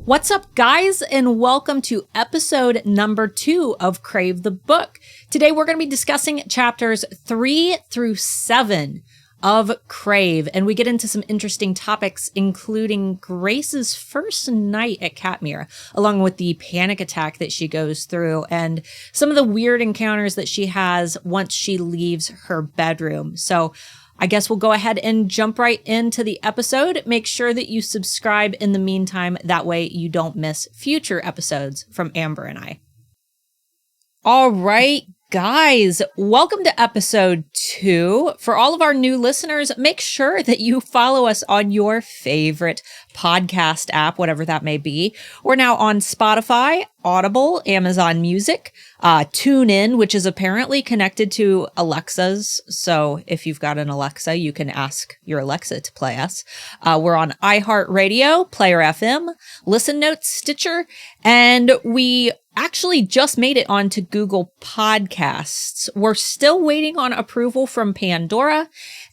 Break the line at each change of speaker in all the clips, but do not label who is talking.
What's up, guys, and welcome to episode number 2 of Crave the Book. Today, we're going to be discussing chapters 3 through 7 of Crave, and we get into some interesting topics, including Grace's first night at Katmere, along with the panic attack that she goes through, and some of the weird encounters that she has once she leaves her bedroom. So I guess we'll go ahead and jump right into the episode. Make sure that you subscribe in the meantime. That way you don't miss future episodes from Amber and I. All right, guys, welcome to episode 2. For all of our new listeners, make sure that you follow us on your favorite podcast app, whatever that may be. We're now on Spotify, Audible, Amazon Music, TuneIn, which is apparently connected to Alexa's. So if you've got an Alexa, you can ask your Alexa to play us. We're on iHeartRadio, Player FM, Listen Notes, Stitcher, and we actually just made it onto Google Podcasts. We're still waiting on approval from Pandora,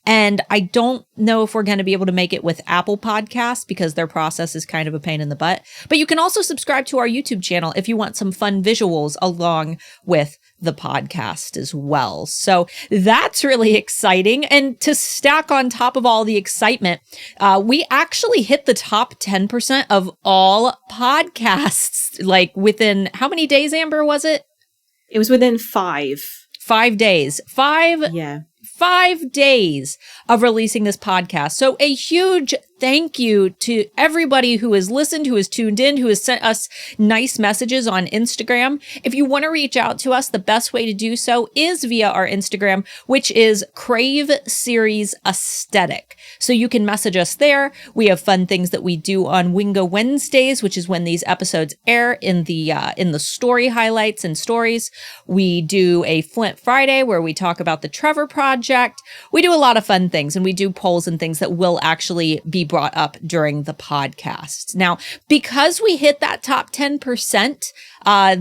and I don't know if we're going to be able to make it with Apple Podcasts because their process is kind of a pain in the butt. But you can also subscribe to our YouTube channel if you want some fun visuals along with the podcast as well. So that's really exciting. And to stack on top of all the excitement, we actually hit the top 10% of all podcasts, like within how many days, Amber, was it?
It was within 5.
5 days. 5 days of releasing this podcast. So a huge thank you to everybody who has listened, who has tuned in, who has sent us nice messages on Instagram. If you want to reach out to us, the best way to do so is via our Instagram, which is Crave Series Aesthetic. So you can message us there. We have fun things that we do on Wingo Wednesdays, which is when these episodes air in the story highlights and stories. We do a Flint Friday where we talk about the Trevor Project. We do a lot of fun things, and we do polls and things that will actually be brought up during the podcast. Now, because we hit that top 10%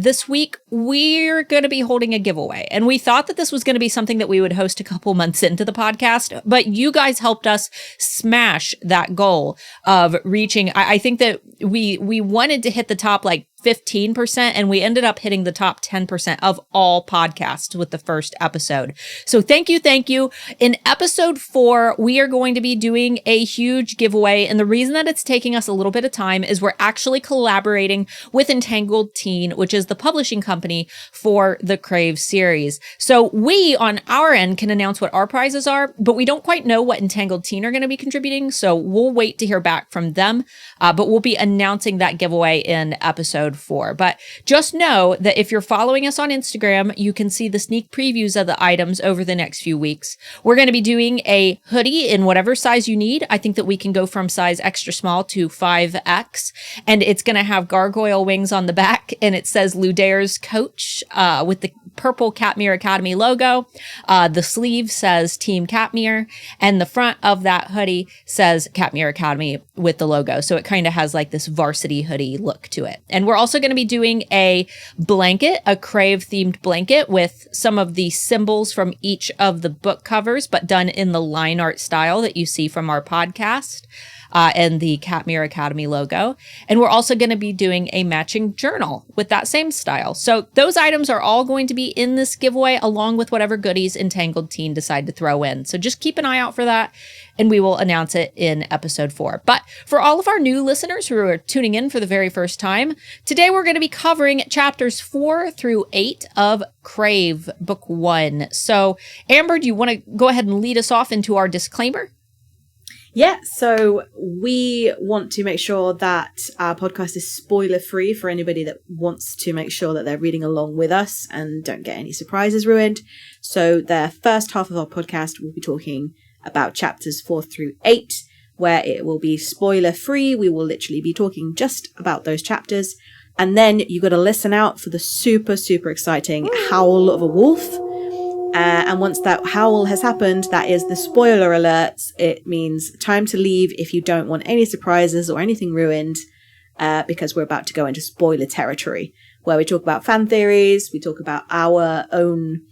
this week, we're going to be holding a giveaway. And we thought that this was going to be something that we would host a couple months into the podcast, but you guys helped us smash that goal of reaching. I think that we wanted to hit the top 15%, and we ended up hitting the top 10% of all podcasts with the first episode. So thank you. In episode 4, we are going to be doing a huge giveaway. And the reason that it's taking us a little bit of time is we're actually collaborating with Untitled Teen, which is the publishing company for the Crave series. So we, on our end, can announce what our prizes are, but we don't quite know what Untitled Teen are going to be contributing. So we'll wait to hear back from them. But we'll be announcing that giveaway in episode 4. But just know that if you're following us on Instagram, you can see the sneak previews of the items over the next few weeks. We're going to be doing a hoodie in whatever size you need. I think that we can go from size extra small to 5X, and it's going to have gargoyle wings on the back, and it says Ludaire's coach with the purple Katmere Academy logo. The sleeve says Team Katmere, and the front of that hoodie says Katmere Academy with the logo. So it kind of has this varsity hoodie look to it. And we're also going to be doing a blanket, a Crave themed blanket with some of the symbols from each of the book covers, but done in the line art style that you see from our podcast. And the Katmere Academy logo. And we're also going to be doing a matching journal with that same style. So those items are all going to be in this giveaway, along with whatever goodies Untitled Teen decide to throw in. So just keep an eye out for that, and we will announce it in episode 4. But for all of our new listeners who are tuning in for the very first time, today we're going to be covering chapters 4 through 8 of Crave, book 1. So Amber, do you want to go ahead and lead us off into our disclaimer?
Yeah, so we want to make sure that our podcast is spoiler free for anybody that wants to make sure that they're reading along with us and don't get any surprises ruined. So the first half of our podcast, we'll be talking about chapters 4 through 8, where it will be spoiler free. We will literally be talking just about those chapters. And then you got to listen out for the super, super exciting howl of a wolf. And once that howl has happened, that is the spoiler alerts. It means time to leave if you don't want any surprises or anything ruined, because we're about to go into spoiler territory, where we talk about fan theories, we talk about our own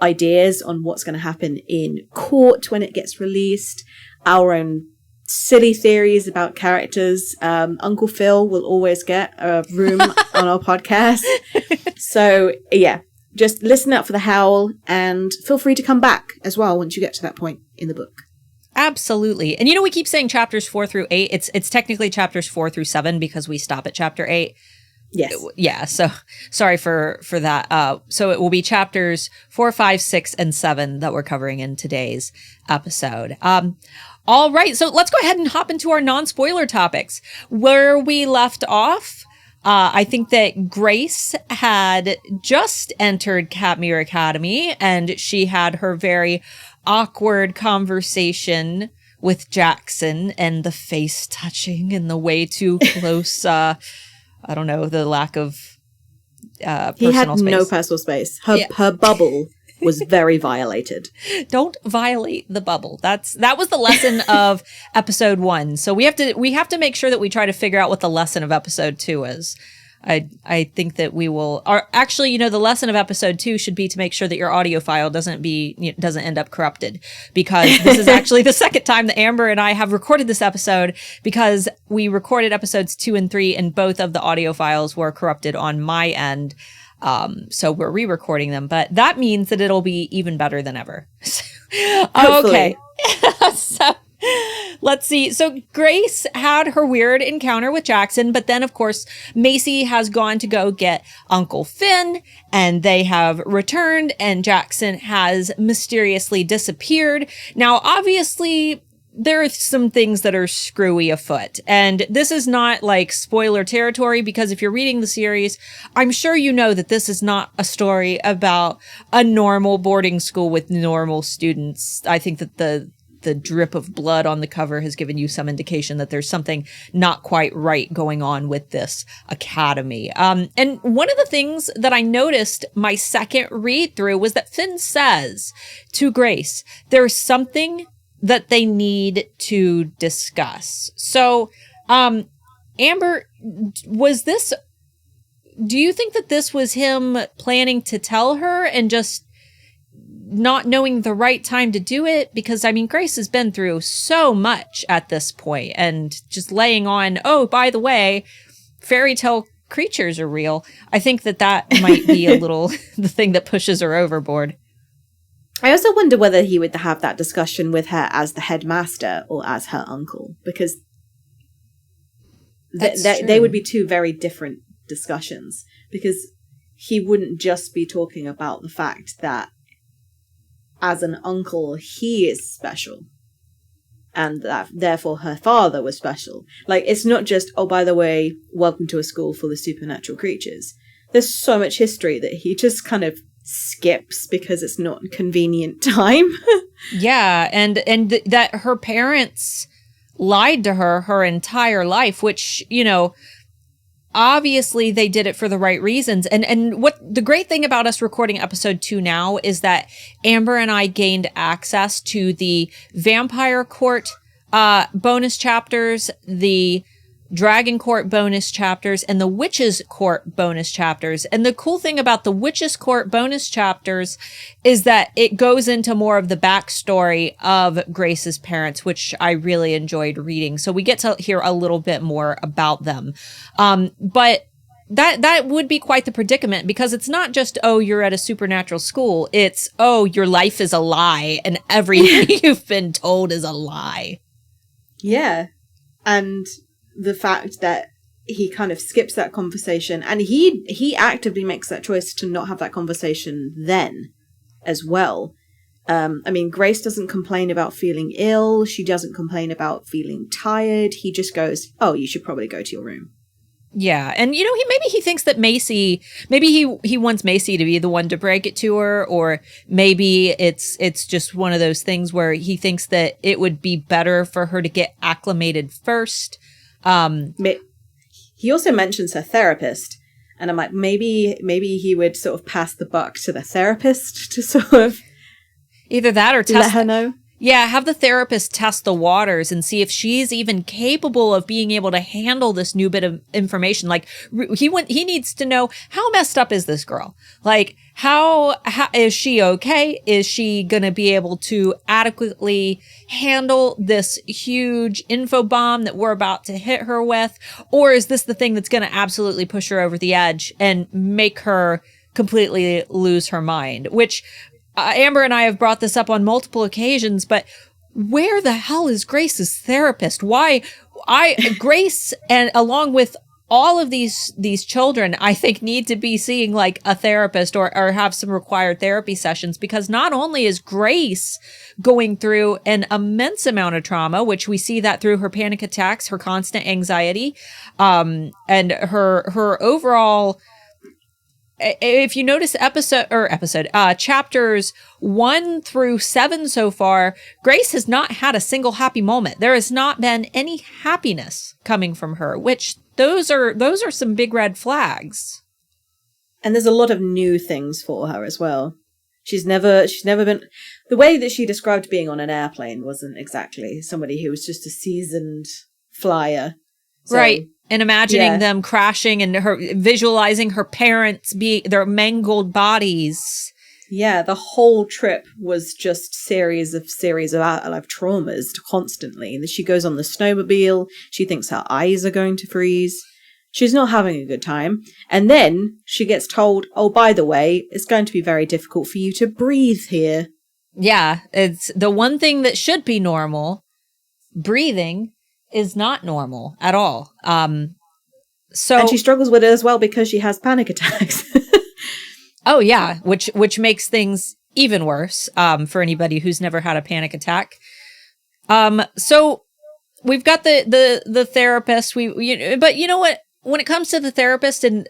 ideas on what's going to happen in court when it gets released, our own silly theories about characters, Uncle Phil will always get a room on our podcast. So yeah, just listen out for the howl and feel free to come back as well once you get to that point in the book.
Absolutely. And we keep saying chapters 4 through 8. It's technically chapters 4 through 7 because we stop at chapter 8.
Yes.
Yeah. So sorry for that. So it will be chapters 4, 5, 6, and 7 that we're covering in today's episode. All right. So let's go ahead and hop into our non-spoiler topics. Where we left off, I think that Grace had just entered Katmere Academy, and she had her very awkward conversation with Jaxon, and the face touching and the way too close. I don't know, the lack of personal space. He had
no personal space. Her bubble was very violated. Don't
violate the bubble. That was the lesson of episode 1. So we have to make sure that we try to figure out what the lesson of episode 2 is. I think that we will. Or actually, the lesson of episode 2 should be to make sure that your audio file doesn't end up corrupted, because this is actually the second time that Amber and I have recorded this episode, because we recorded episodes 2 and 3 and both of the audio files were corrupted on my end. So we're re-recording them, but that means that it'll be even better than ever. Okay. So let's see. So Grace had her weird encounter with Jaxon, but then of course Macy has gone to go get Uncle Finn, and they have returned, and Jaxon has mysteriously disappeared. Now, obviously, there are some things that are screwy afoot, and this is not like spoiler territory, because if you're reading the series, I'm sure you know that this is not a story about a normal boarding school with normal students. I think that the drip of blood on the cover has given you some indication that there's something not quite right going on with this academy. And one of the things that I noticed my second read through was that Finn says to Grace, there's something that they need to discuss. So, Amber, do you think that this was him planning to tell her and just not knowing the right time to do it? Because, Grace has been through so much at this point, and just laying on, oh, by the way, fairy tale creatures are real. I think that might be a little the thing that pushes her overboard.
I also wonder whether he would have that discussion with her as the headmaster or as her uncle, because they would be two very different discussions, because he wouldn't just be talking about the fact that as an uncle, he is special, and that therefore her father was special. Like, it's not just, oh, by the way, welcome to a school full of supernatural creatures. There's so much history that he just kind of skips because it's not convenient time.
Yeah, and that her parents lied to her entire life, which, obviously they did it for the right reasons. And what the great thing about us recording episode 2 now is that Amber and I gained access to the Vampire Court bonus chapters, the Dragon Court bonus chapters, and the Witches Court bonus chapters. And the cool thing about the Witches Court bonus chapters is that it goes into more of the backstory of Grace's parents, which I really enjoyed reading. So we get to hear a little bit more about them. But that would be quite the predicament, because it's not just, oh, you're at a supernatural school. It's, oh, your life is a lie and everything you've been told is a lie.
Yeah. And the fact that he kind of skips that conversation, and he actively makes that choice to not have that conversation then as well. Grace doesn't complain about feeling ill. She doesn't complain about feeling tired. He just goes, oh, you should probably go to your room.
Yeah. And, maybe he thinks that Macy, maybe he wants Macy to be the one to break it to her, or maybe it's just one of those things where he thinks that it would be better for her to get acclimated first.
He also mentions her therapist, and I'm like, maybe he would sort of pass the buck to the therapist to sort of
either that or
let her know.
Yeah, have the therapist test the waters and see if she's even capable of being able to handle this new bit of information. Like, he needs to know, how messed up is this girl? Like, How is she okay? Is she going to be able to adequately handle this huge info bomb that we're about to hit her with? Or is this the thing that's going to absolutely push her over the edge and make her completely lose her mind? Which Amber and I have brought this up on multiple occasions, but where the hell is Grace's therapist? Why Grace, and along with all of these children, I think, need to be seeing like a therapist or have some required therapy sessions, because not only is Grace going through an immense amount of trauma, which we see that through her panic attacks, her constant anxiety, and her overall. If you notice chapters 1 through 7 so far, Grace has not had a single happy moment. There has not been any happiness coming from her, which those are some big red flags.
And there's a lot of new things for her as well. She's never been, the way that she described being on an airplane wasn't exactly somebody who was just a seasoned flyer. So,
right. And imagining them crashing and her visualizing her parents their mangled bodies.
Yeah, the whole trip was just series of traumas constantly. And she goes on the snowmobile. She thinks her eyes are going to freeze. She's not having a good time. And then she gets told, oh, by the way, it's going to be very difficult for you to breathe here.
Yeah, it's the one thing that should be normal. Breathing is not normal at all. And
she struggles with it as well because she has panic attacks.
Oh yeah, which makes things even worse for anybody who's never had a panic attack. So we've got the therapist. But you know what? When it comes to the therapist, and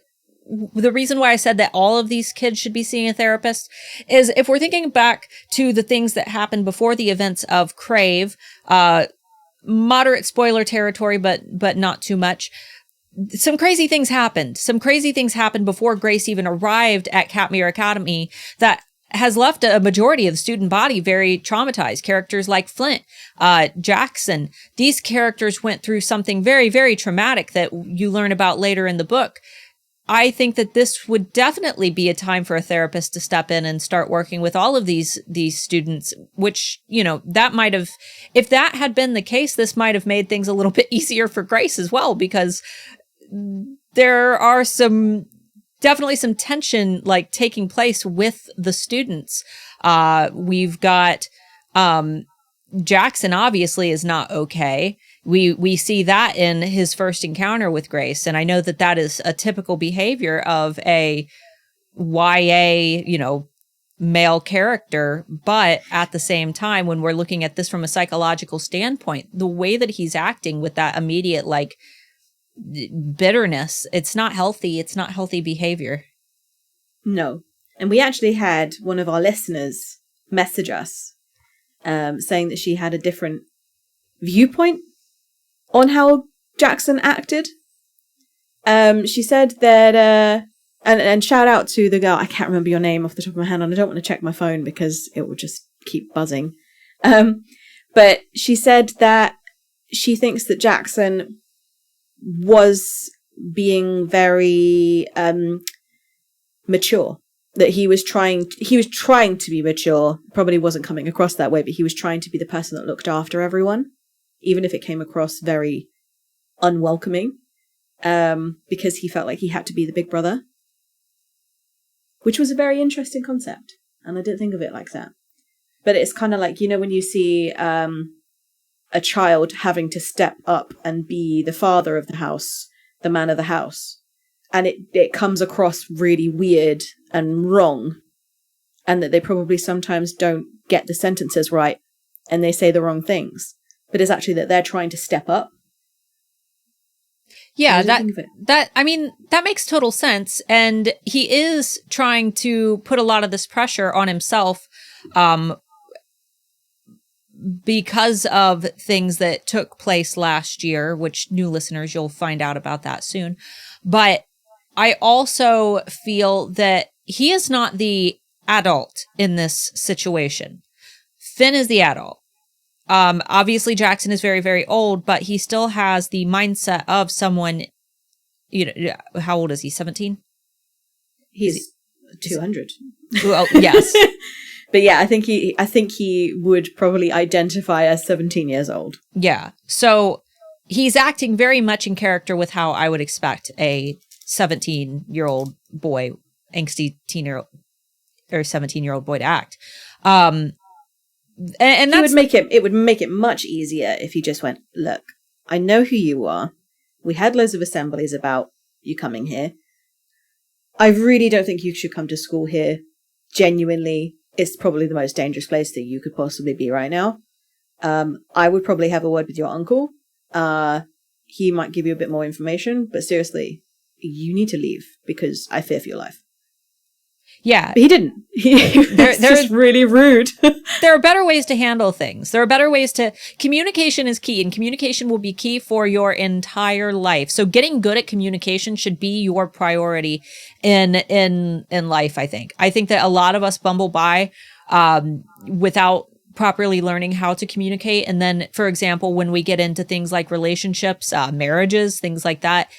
the reason why I said that all of these kids should be seeing a therapist is if we're thinking back to the things that happened before the events of Crave. Moderate spoiler territory, but not too much. Some crazy things happened. Some crazy things happened before Grace even arrived at Katmere Academy that has left a majority of the student body very traumatized. Characters like Flint, Jaxon, these characters went through something very, very traumatic that you learn about later in the book. I think that this would definitely be a time for a therapist to step in and start working with all of these students, which, that might have, if that had been the case, this might have made things a little bit easier for Grace as well, because there are definitely some tension like taking place with the students. We've got, Jaxon obviously is not okay. We see that in his first encounter with Grace. And I know that is a typical behavior of a YA, male character. But at the same time, when we're looking at this from a psychological standpoint, the way that he's acting with that immediate, bitterness, it's not healthy. It's not healthy behavior.
No. And we actually had one of our listeners message us saying that she had a different viewpoint on how Jaxon acted. She said that, and shout out to the girl, I can't remember your name off the top of my head, and I don't want to check my phone because it will just keep buzzing. But she said that she thinks that Jaxon was being very mature. That he was trying to be mature, probably wasn't coming across that way, but he was trying to be the person that looked after everyone, even if it came across very unwelcoming, because he felt like he had to be the big brother, which was a very interesting concept, and I didn't think of it like that. But it's kind of like, when you see a child having to step up and be the father of the house, the man of the house, and it comes across really weird and wrong, and that they probably sometimes don't get the sentences right, and they say the wrong things. But it's actually that they're trying to step up.
Yeah, that makes total sense. And he is trying to put a lot of this pressure on himself because of things that took place last year, which new listeners, you'll find out about that soon. But I also feel that he is not the adult in this situation. Finn is the adult. Obviously Jaxon is very, very old, but he still has the mindset of someone, how old is he? 17?
He's 200.
Well, yes.
But yeah, I think he would probably identify as 17 years old.
Yeah. So he's acting very much in character with how I would expect a 17-year-old boy, angsty teen-year-old or 17-year-old boy to act. And that's
it would make it much easier if he just went, look, I know who you are. We had loads of assemblies about you coming here. I really don't think you should come to school here. Genuinely, it's probably the most dangerous place that you could possibly be right now. I would probably have a word with your uncle. He might give you a bit more information, but seriously, you need to leave because I fear for your life.
Yeah.
But he didn't. They're just really rude.
There are better ways to handle things. There are better ways to... Communication is key, and communication will be key for your entire life. So getting good at communication should be your priority in life, I think. I think that a lot of us bumble by without properly learning how to communicate. And then, for example, when we get into things like relationships, marriages, things like that,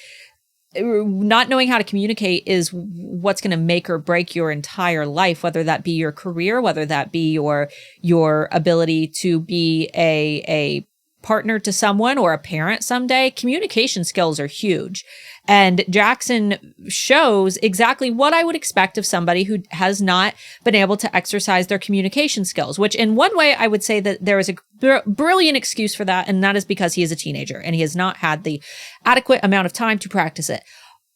not knowing how to communicate is what's going to make or break your entire life, whether that be your career, whether that be your ability to be a partner to someone or a parent someday. Communication skills are huge. And Jaxon shows exactly what I would expect of somebody who has not been able to exercise their communication skills, which in one way I would say that there is a brilliant excuse for that. And that is because he is a teenager and he has not had the adequate amount of time to practice it.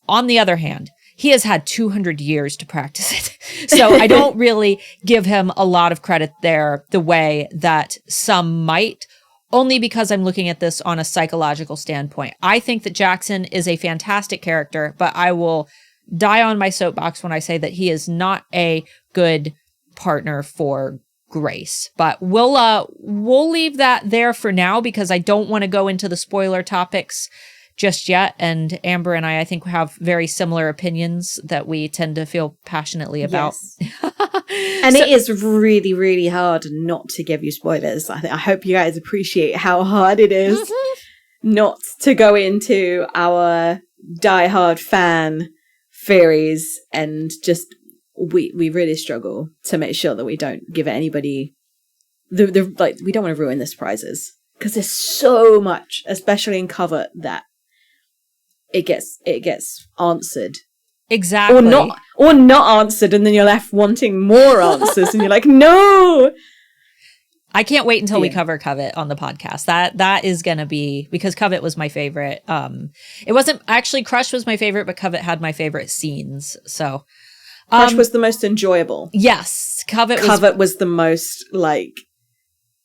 On the other hand, he has had 200 years to practice it. So I don't really give him a lot of credit there the way that some might, only because I'm looking at this on a psychological standpoint. I think that Jaxon is a fantastic character, but I will die on my soapbox when I say that he is not a good partner for Grace. But we'll leave that there for now because I don't want to go into the spoiler topics just yet. And Amber and I think, have very similar opinions that we tend to feel passionately about.
Yes. And it is really, really hard not to give you spoilers. I hope you guys appreciate how hard it is not to go into our diehard fan theories, and just we really struggle to make sure that we don't give anybody we don't want to ruin the surprises because there's so much, especially in Covet, that it gets answered.
Exactly.
Or not answered, and then you're left wanting more answers, and you're like, no!
I can't wait until we cover Covet on the podcast. That is going to be, because Covet was my favorite. It wasn't, actually Crush was my favorite, but Covet had my favorite scenes, so.
Crush was the most enjoyable.
Yes. Covet
was the most,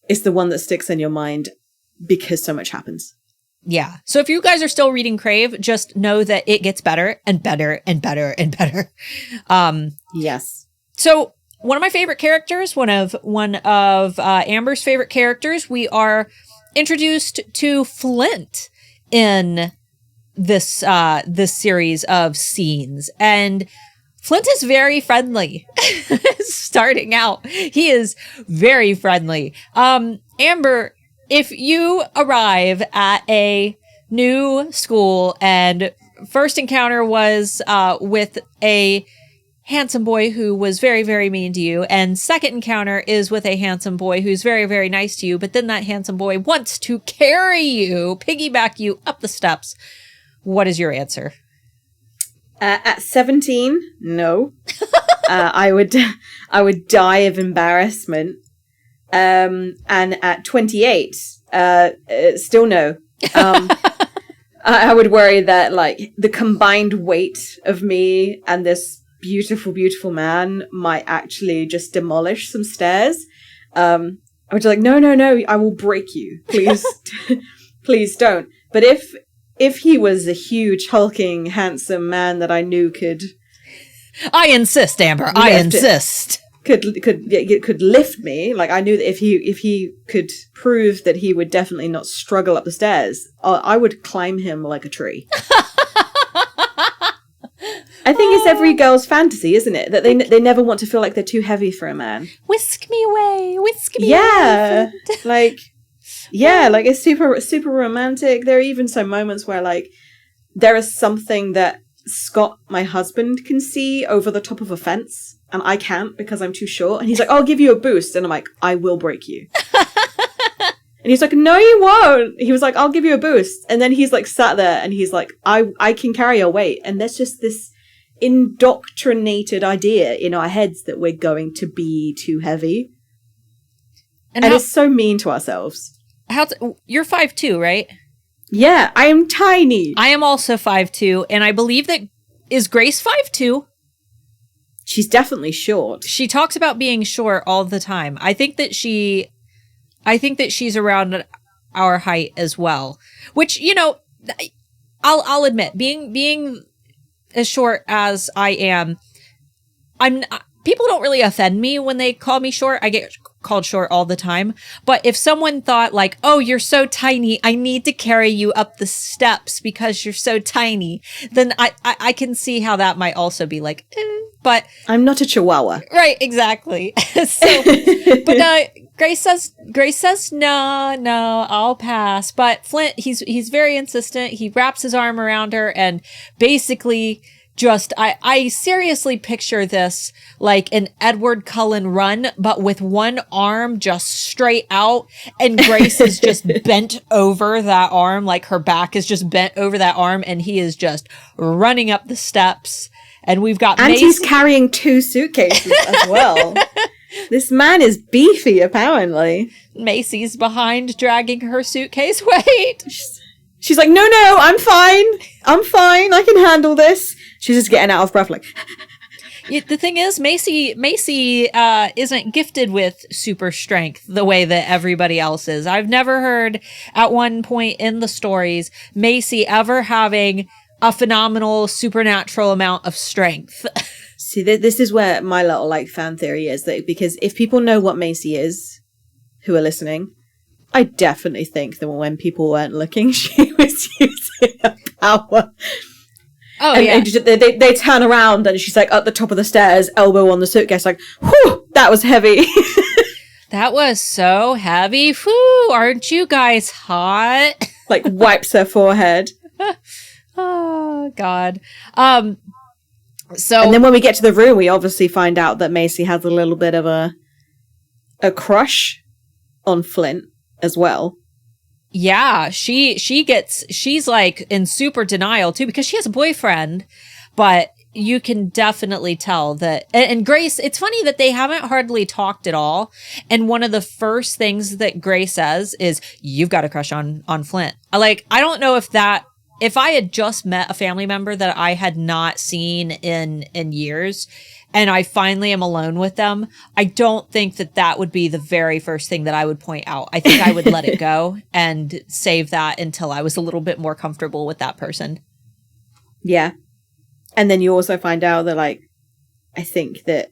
it's the one that sticks in your mind because so much happens.
Yeah. So if you guys are still reading Crave, just know that it gets better and better and better and better.
Yes.
So one of my favorite characters, one of Amber's favorite characters, we are introduced to Flint in this series of scenes, and Flint is very friendly. Starting out, he is very friendly. Amber, if you arrive at a new school and first encounter was with a handsome boy who was very, very mean to you, and second encounter is with a handsome boy who's very, very nice to you, but then that handsome boy wants to carry you, piggyback you up the steps, what is your answer?
At 17, no. I would die of embarrassment. And at 28, still no. I would worry that the combined weight of me and this beautiful, beautiful man might actually just demolish some stairs. I would be like, no, I will break you. Please, please don't. But if he was a huge, hulking, handsome man that I knew could...
I insist, Amber. I insist.
Could lift me. I knew that if he could prove that he would definitely not struggle up the stairs, I would climb him like a tree. I think it's every girl's fantasy, isn't it? That they never want to feel like they're too heavy for a man.
Whisk me away, whisk me away.
Yeah, it's super, super romantic. There are even some moments where there is something that Scott, my husband, can see over the top of a fence. and I can't because I'm too short. And he's like, I'll give you a boost. And I'm like, I will break you. And he's like, no, you won't. He was like, I'll give you a boost. And then he's like sat there and he's like, I can carry your weight. And there's just this indoctrinated idea in our heads that we're going to be too heavy. And it's so mean to ourselves.
You're 5'2", right?
Yeah, I am tiny.
I am also 5'2", and I believe that is Grace 5'2".
She's definitely short.
She talks about being short all the time. I think that she's around our height as well. Which, you know, I'll admit, being as short as I am, people don't really offend me when they call me short. I get called short all the time. But if someone thought like, oh, you're so tiny, I need to carry you up the steps because you're so tiny, then I can see how that might also be like, but
I'm not a chihuahua.
Right, exactly. But Grace says, no, I'll pass. But Flint, he's very insistent. He wraps his arm around her and basically just, I seriously picture this like an Edward Cullen run, but with one arm just straight out, and Grace is just bent over that arm, like her back is just bent over that arm, and he is just running up the steps. And we've got
And he's carrying 2 suitcases as well. This man is beefy, apparently.
Macy's behind, dragging her suitcase. Wait.
She's like, no, I'm fine. I can handle this. She's just getting out of breath, like.
The thing is, Macy isn't gifted with super strength the way that everybody else is. I've never heard at one point in the stories Macy ever having a phenomenal supernatural amount of strength.
See, this is where my little like fan theory is, that because if people know what Macy is, who are listening, I definitely think that when people weren't looking, she was using her power.
Oh,
and,
yeah.
And they turn around and she's like at the top of the stairs, elbow on the suitcase, like, whew, that was heavy.
That was so heavy. Whew, aren't you guys hot?
Like wipes her forehead.
Oh, God. So,
and then when we get to the room, we obviously find out that Macy has a little bit of a crush on Flint as well.
Yeah, she's like in super denial too, because she has a boyfriend, but you can definitely tell that. And Grace, it's funny that they haven't hardly talked at all. And one of the first things that Grace says is, you've got a crush on Flint. I don't know if I had just met a family member that I had not seen in years, and I finally am alone with them, I don't think that would be the very first thing that I would point out. I think I would let it go and save that until I was a little bit more comfortable with that person.
Yeah. And then you also find out that, like, I think that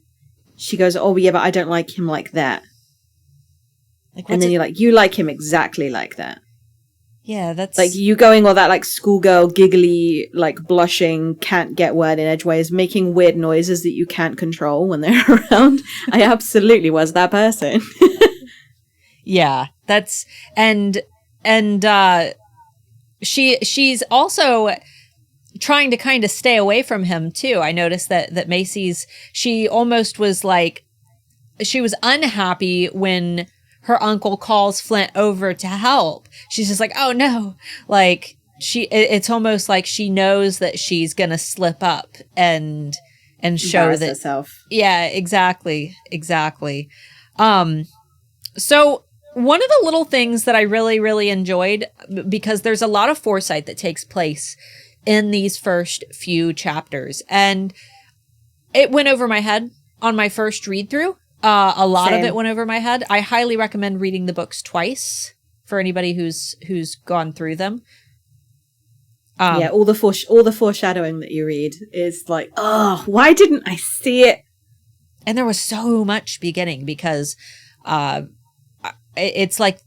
she goes, oh, yeah, but I don't like him like that. And then you're like, you like him exactly like that.
Yeah, that's...
Like, you going all that, like, schoolgirl, giggly, like, blushing, can't get word in edgeways, making weird noises that you can't control when they're around. I absolutely was that person.
Yeah, that's... And she's also trying to kind of stay away from him, too. I noticed that Macy's... She almost was, like... She was unhappy when her uncle calls Flint over to help. She's just like, oh no. Like, it's almost like she knows that she's gonna slip up and show that
herself.
Yeah, exactly. So one of the little things that I really, really enjoyed, because there's a lot of foresight that takes place in these first few chapters, and it went over my head on my first read through. A lot
Same.
of it went over my head. I highly recommend reading the books twice for anybody who's gone through them.
Yeah, all the foreshadowing that you read is like, oh, why didn't I see it?
And there was so much beginning, because it's like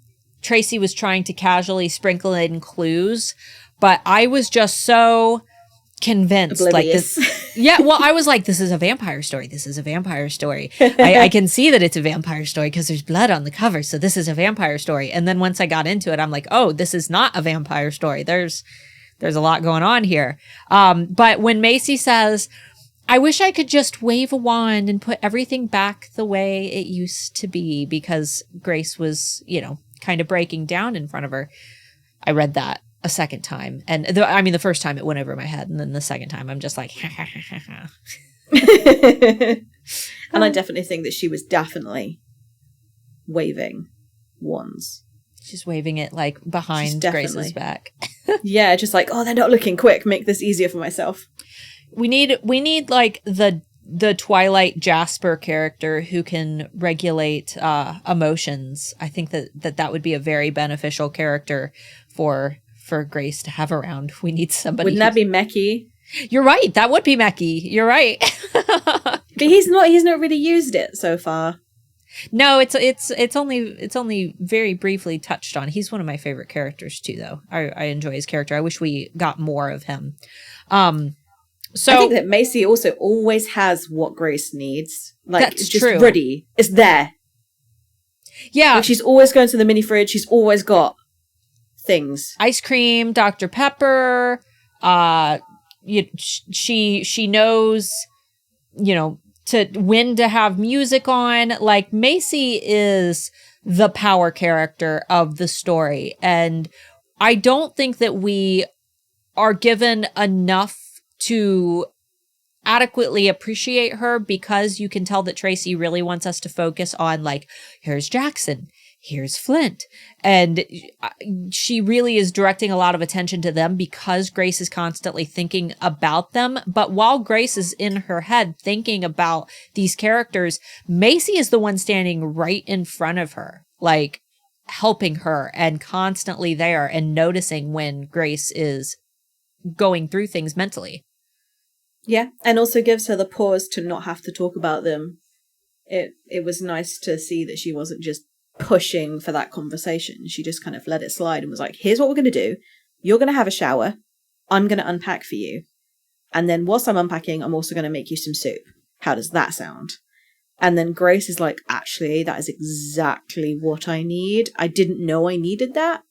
Tracy was trying to casually sprinkle in clues, but I was just so convinced.
Oblivious.
Like this. Yeah, well, I was like, this is a vampire story. I can see that it's a vampire story because there's blood on the cover, so this is a vampire story. And then once I got into it, I'm like, oh, this is not a vampire story. There's a lot going on here. But when Macy says, I wish I could just wave a wand and put everything back the way it used to be, because Grace was, kind of breaking down in front of her. I read that a second time. And the first time it went over my head. And then the second time I'm just like, ha, ha, ha, ha, ha.
And I definitely think that she was definitely waving wands.
She's waving it like behind Grace's back.
Yeah, just like, oh, they're not looking, quick, make this easier for myself.
We need like the Twilight Jasper character who can regulate emotions. I think that would be a very beneficial character for Grace to have around. We need somebody.
Wouldn't that be Mecky?
You're right. That would be Mecky. You're right.
But he's not really used it so far.
No, it's only very briefly touched on. He's one of my favorite characters too, though. I enjoy his character. I wish we got more of him. So
I think that Macy also always has what Grace needs. Like,
that's
it's just
true.
ready. It's there.
Yeah.
Like, she's always going to the mini fridge. She's always got things.
Ice cream, Dr. Pepper. She knows, when to have music on. Like, Macy is the power character of the story. And I don't think that we are given enough to adequately appreciate her, because you can tell that Tracy really wants us to focus on, like, here's Jaxon, here's Flint. And she really is directing a lot of attention to them because Grace is constantly thinking about them. But while Grace is in her head thinking about these characters, Macy is the one standing right in front of her, like helping her and constantly there and noticing when Grace is going through things mentally.
Yeah, and also gives her the pause to not have to talk about them. It was nice to see that she wasn't just pushing for that conversation. She just kind of let it slide and was like, here's what we're going to do. You're going to have a shower. I'm going to unpack for you. And then whilst I'm unpacking, I'm also going to make you some soup. How does that sound? And then Grace is like, actually, that is exactly what I need. I didn't know I needed that.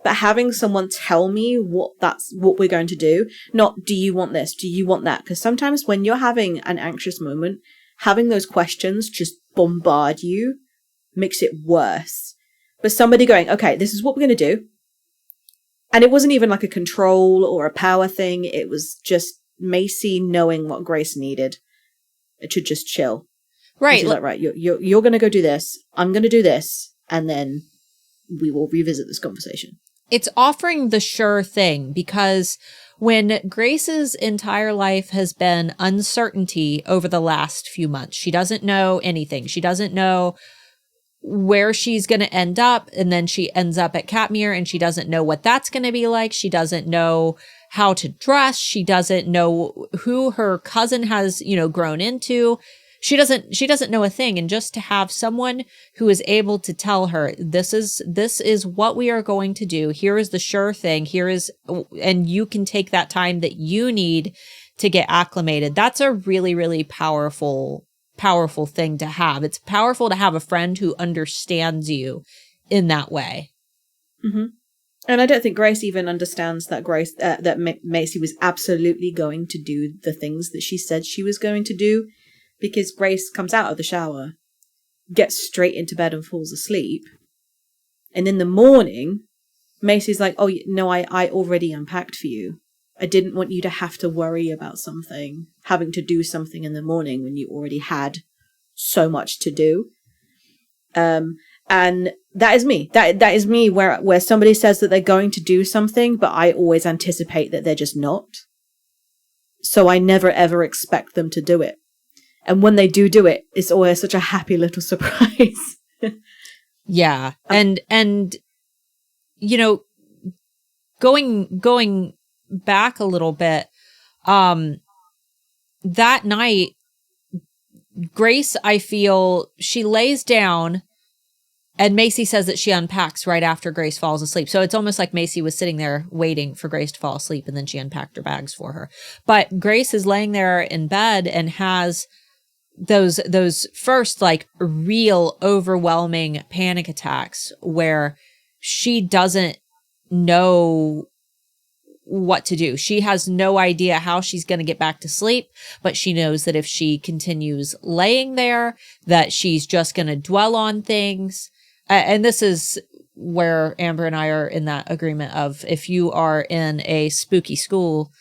But having someone tell me what we're going to do, not do you want this, do you want that? Because sometimes when you're having an anxious moment, having those questions just bombard you makes it worse. But somebody going, okay, this is what we're going to do. And it wasn't even like a control or a power thing. It was just Macy knowing what Grace needed. It should just chill.
Right.
She's like, right, you're going to go do this. I'm going to do this. And then we will revisit this conversation.
It's offering the sure thing, because when Grace's entire life has been uncertainty over the last few months, she doesn't know anything. She doesn't know where she's going to end up. And then she ends up at Katmere and she doesn't know what that's going to be like. She doesn't know how to dress. She doesn't know who her cousin has, grown into. She doesn't know a thing. And just to have someone who is able to tell her, this is what we are going to do. Here is the sure thing. And you can take that time that you need to get acclimated. That's a really, really powerful thing to have. It's powerful to have a friend who understands you in that way.
Mm-hmm. And I don't think Grace even understands that Macy was absolutely going to do the things that she said she was going to do. Because Grace comes out of the shower, gets straight into bed and falls asleep. And in the morning, Macy's like, oh, no, I already unpacked for you. I didn't want you to have to worry about having to do something in the morning when you already had so much to do. And that is me. That is me where somebody says that they're going to do something, but I always anticipate that they're just not. So I never, ever expect them to do it. And when they do it, it's always such a happy little surprise.
Yeah. And going back a little bit, that night, Grace, I feel, she lays down and Macy says that she unpacks right after Grace falls asleep. So it's almost like Macy was sitting there waiting for Grace to fall asleep and then she unpacked her bags for her. But Grace is laying there in bed and has those first like real overwhelming panic attacks where she doesn't know what to do. She has no idea how she's going to get back to sleep, but she knows that if she continues laying there, that she's just going to dwell on things. And this is where Amber and I are in that agreement of, if you are in a spooky school,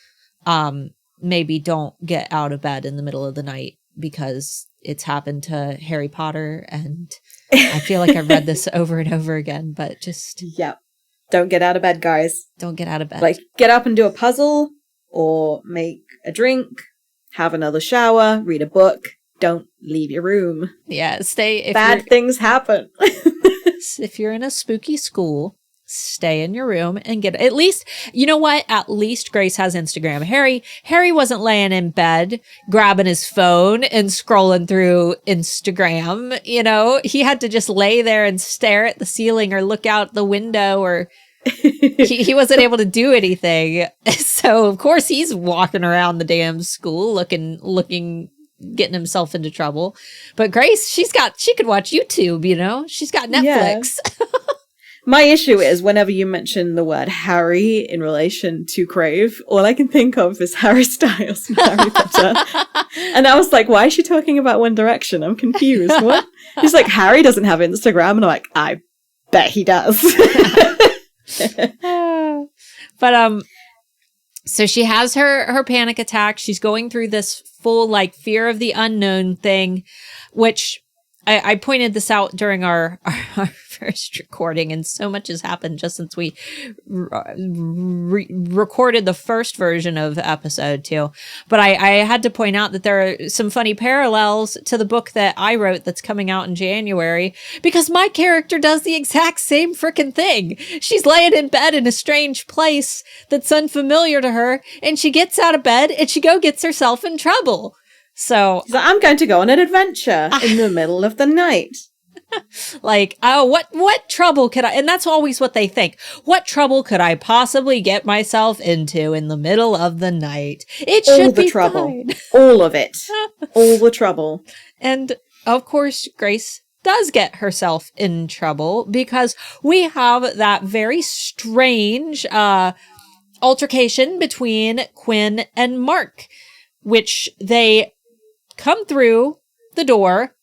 maybe don't get out of bed in the middle of the night, because it's happened to Harry Potter, and I feel like I've read this over and over again, but just...
Yep. Don't get out of bed, guys.
Don't get out of bed.
Like, get up and do a puzzle, or make a drink, have another shower, read a book. Don't leave your room.
Yeah, stay...
Bad things happen.
If you're in a spooky school, stay in your room and get... At least, you know what? At least Grace has Instagram. Harry wasn't laying in bed, grabbing his phone and scrolling through Instagram. You know, he had to just lay there and stare at the ceiling or look out the window, or he wasn't able to do anything. So, of course, he's walking around the damn school looking, getting himself into trouble. But Grace, she could watch YouTube, you know? She's got Netflix. Yeah.
My issue is, whenever you mention the word Harry in relation to Crave, all I can think of is Harry Styles and Harry Potter. And I was like, why is she talking about One Direction? I'm confused. What? She's like, Harry doesn't have Instagram. And I'm like, I bet he does.
But, so she has her panic attack. She's going through this full, like, fear of the unknown thing, which I pointed this out during our first recording, and so much has happened just since we recorded the first version of episode 2. But I had to point out that there are some funny parallels to the book that I wrote that's coming out in January, because my character does the exact same freaking thing. She's laying in bed in a strange place that's unfamiliar to her, and she gets out of bed and she gets herself in trouble. So
I'm going to go on an adventure in the middle of the night.
Like, oh, what trouble could I, and that's always what they think. What trouble could I possibly get myself into in the middle of the night? It should be fine.
All of it. All the trouble.
And of course, Grace does get herself in trouble, because we have that very strange altercation between Quinn and Marc, which they come through the door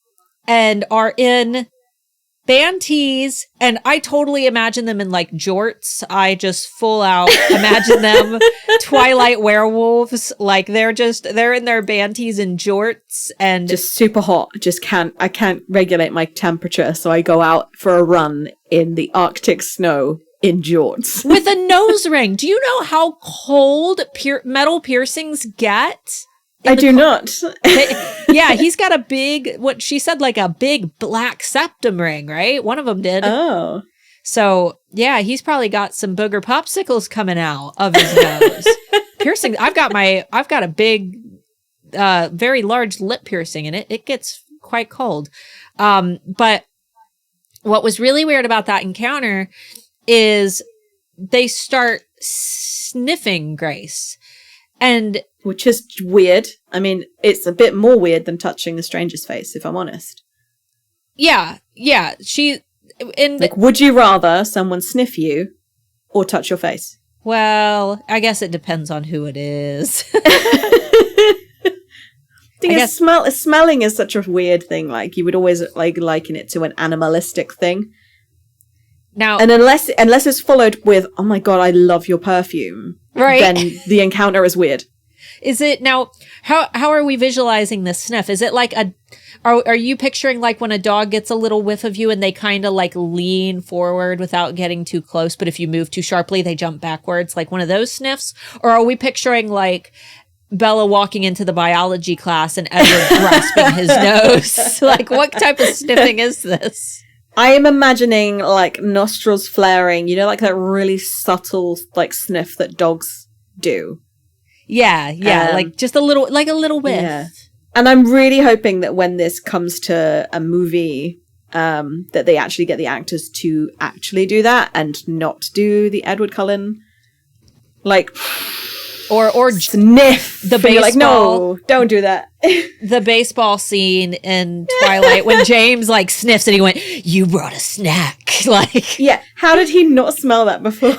and are in band tees, and I totally imagine them in like jorts. I just full out imagine them Twilight werewolves. Like they're in their band tees and jorts, and
just super hot. I can't regulate my temperature, so I go out for a run in the Arctic snow in jorts
with a nose ring. Do you know how cold metal piercings get?
I do not.
Yeah, he's got a big, what she said, like a big black septum ring, right? One of them did.
Oh.
So, yeah, he's probably got some booger popsicles coming out of his nose. Piercing. I've got a big, very large lip piercing in it. It gets quite cold. But what was really weird about that encounter is they start sniffing Grace.
Which is weird. I mean, it's a bit more weird than touching a stranger's face, if I'm honest.
Yeah.
Would you rather someone sniff you or touch your face?
Well, I guess it depends on who it is.
Smelling is such a weird thing. Like, you would always liken it to an animalistic thing.
Now,
and unless it's followed with, "Oh my god, I love your perfume," right? Then the encounter is weird.
Is it now? How are we visualizing this sniff? Is it like are you picturing like when a dog gets a little whiff of you and they kind of like lean forward without getting too close, but if you move too sharply, they jump backwards, like one of those sniffs? Or are we picturing like Bella walking into the biology class and Edward grasping his nose? Like, what type of sniffing is this?
I am imagining like nostrils flaring, you know, like that really subtle like sniff that dogs do.
Yeah, like just a little whiff.
Yeah. And I'm really hoping that when this comes to a movie, that they actually get the actors to actually do that and not do the Edward Cullen, like,
or
sniff
the baseball.
Like, no, don't do that.
The baseball scene in Twilight when James like sniffs and he went, "You brought a snack." Like,
yeah, how did he not smell that before?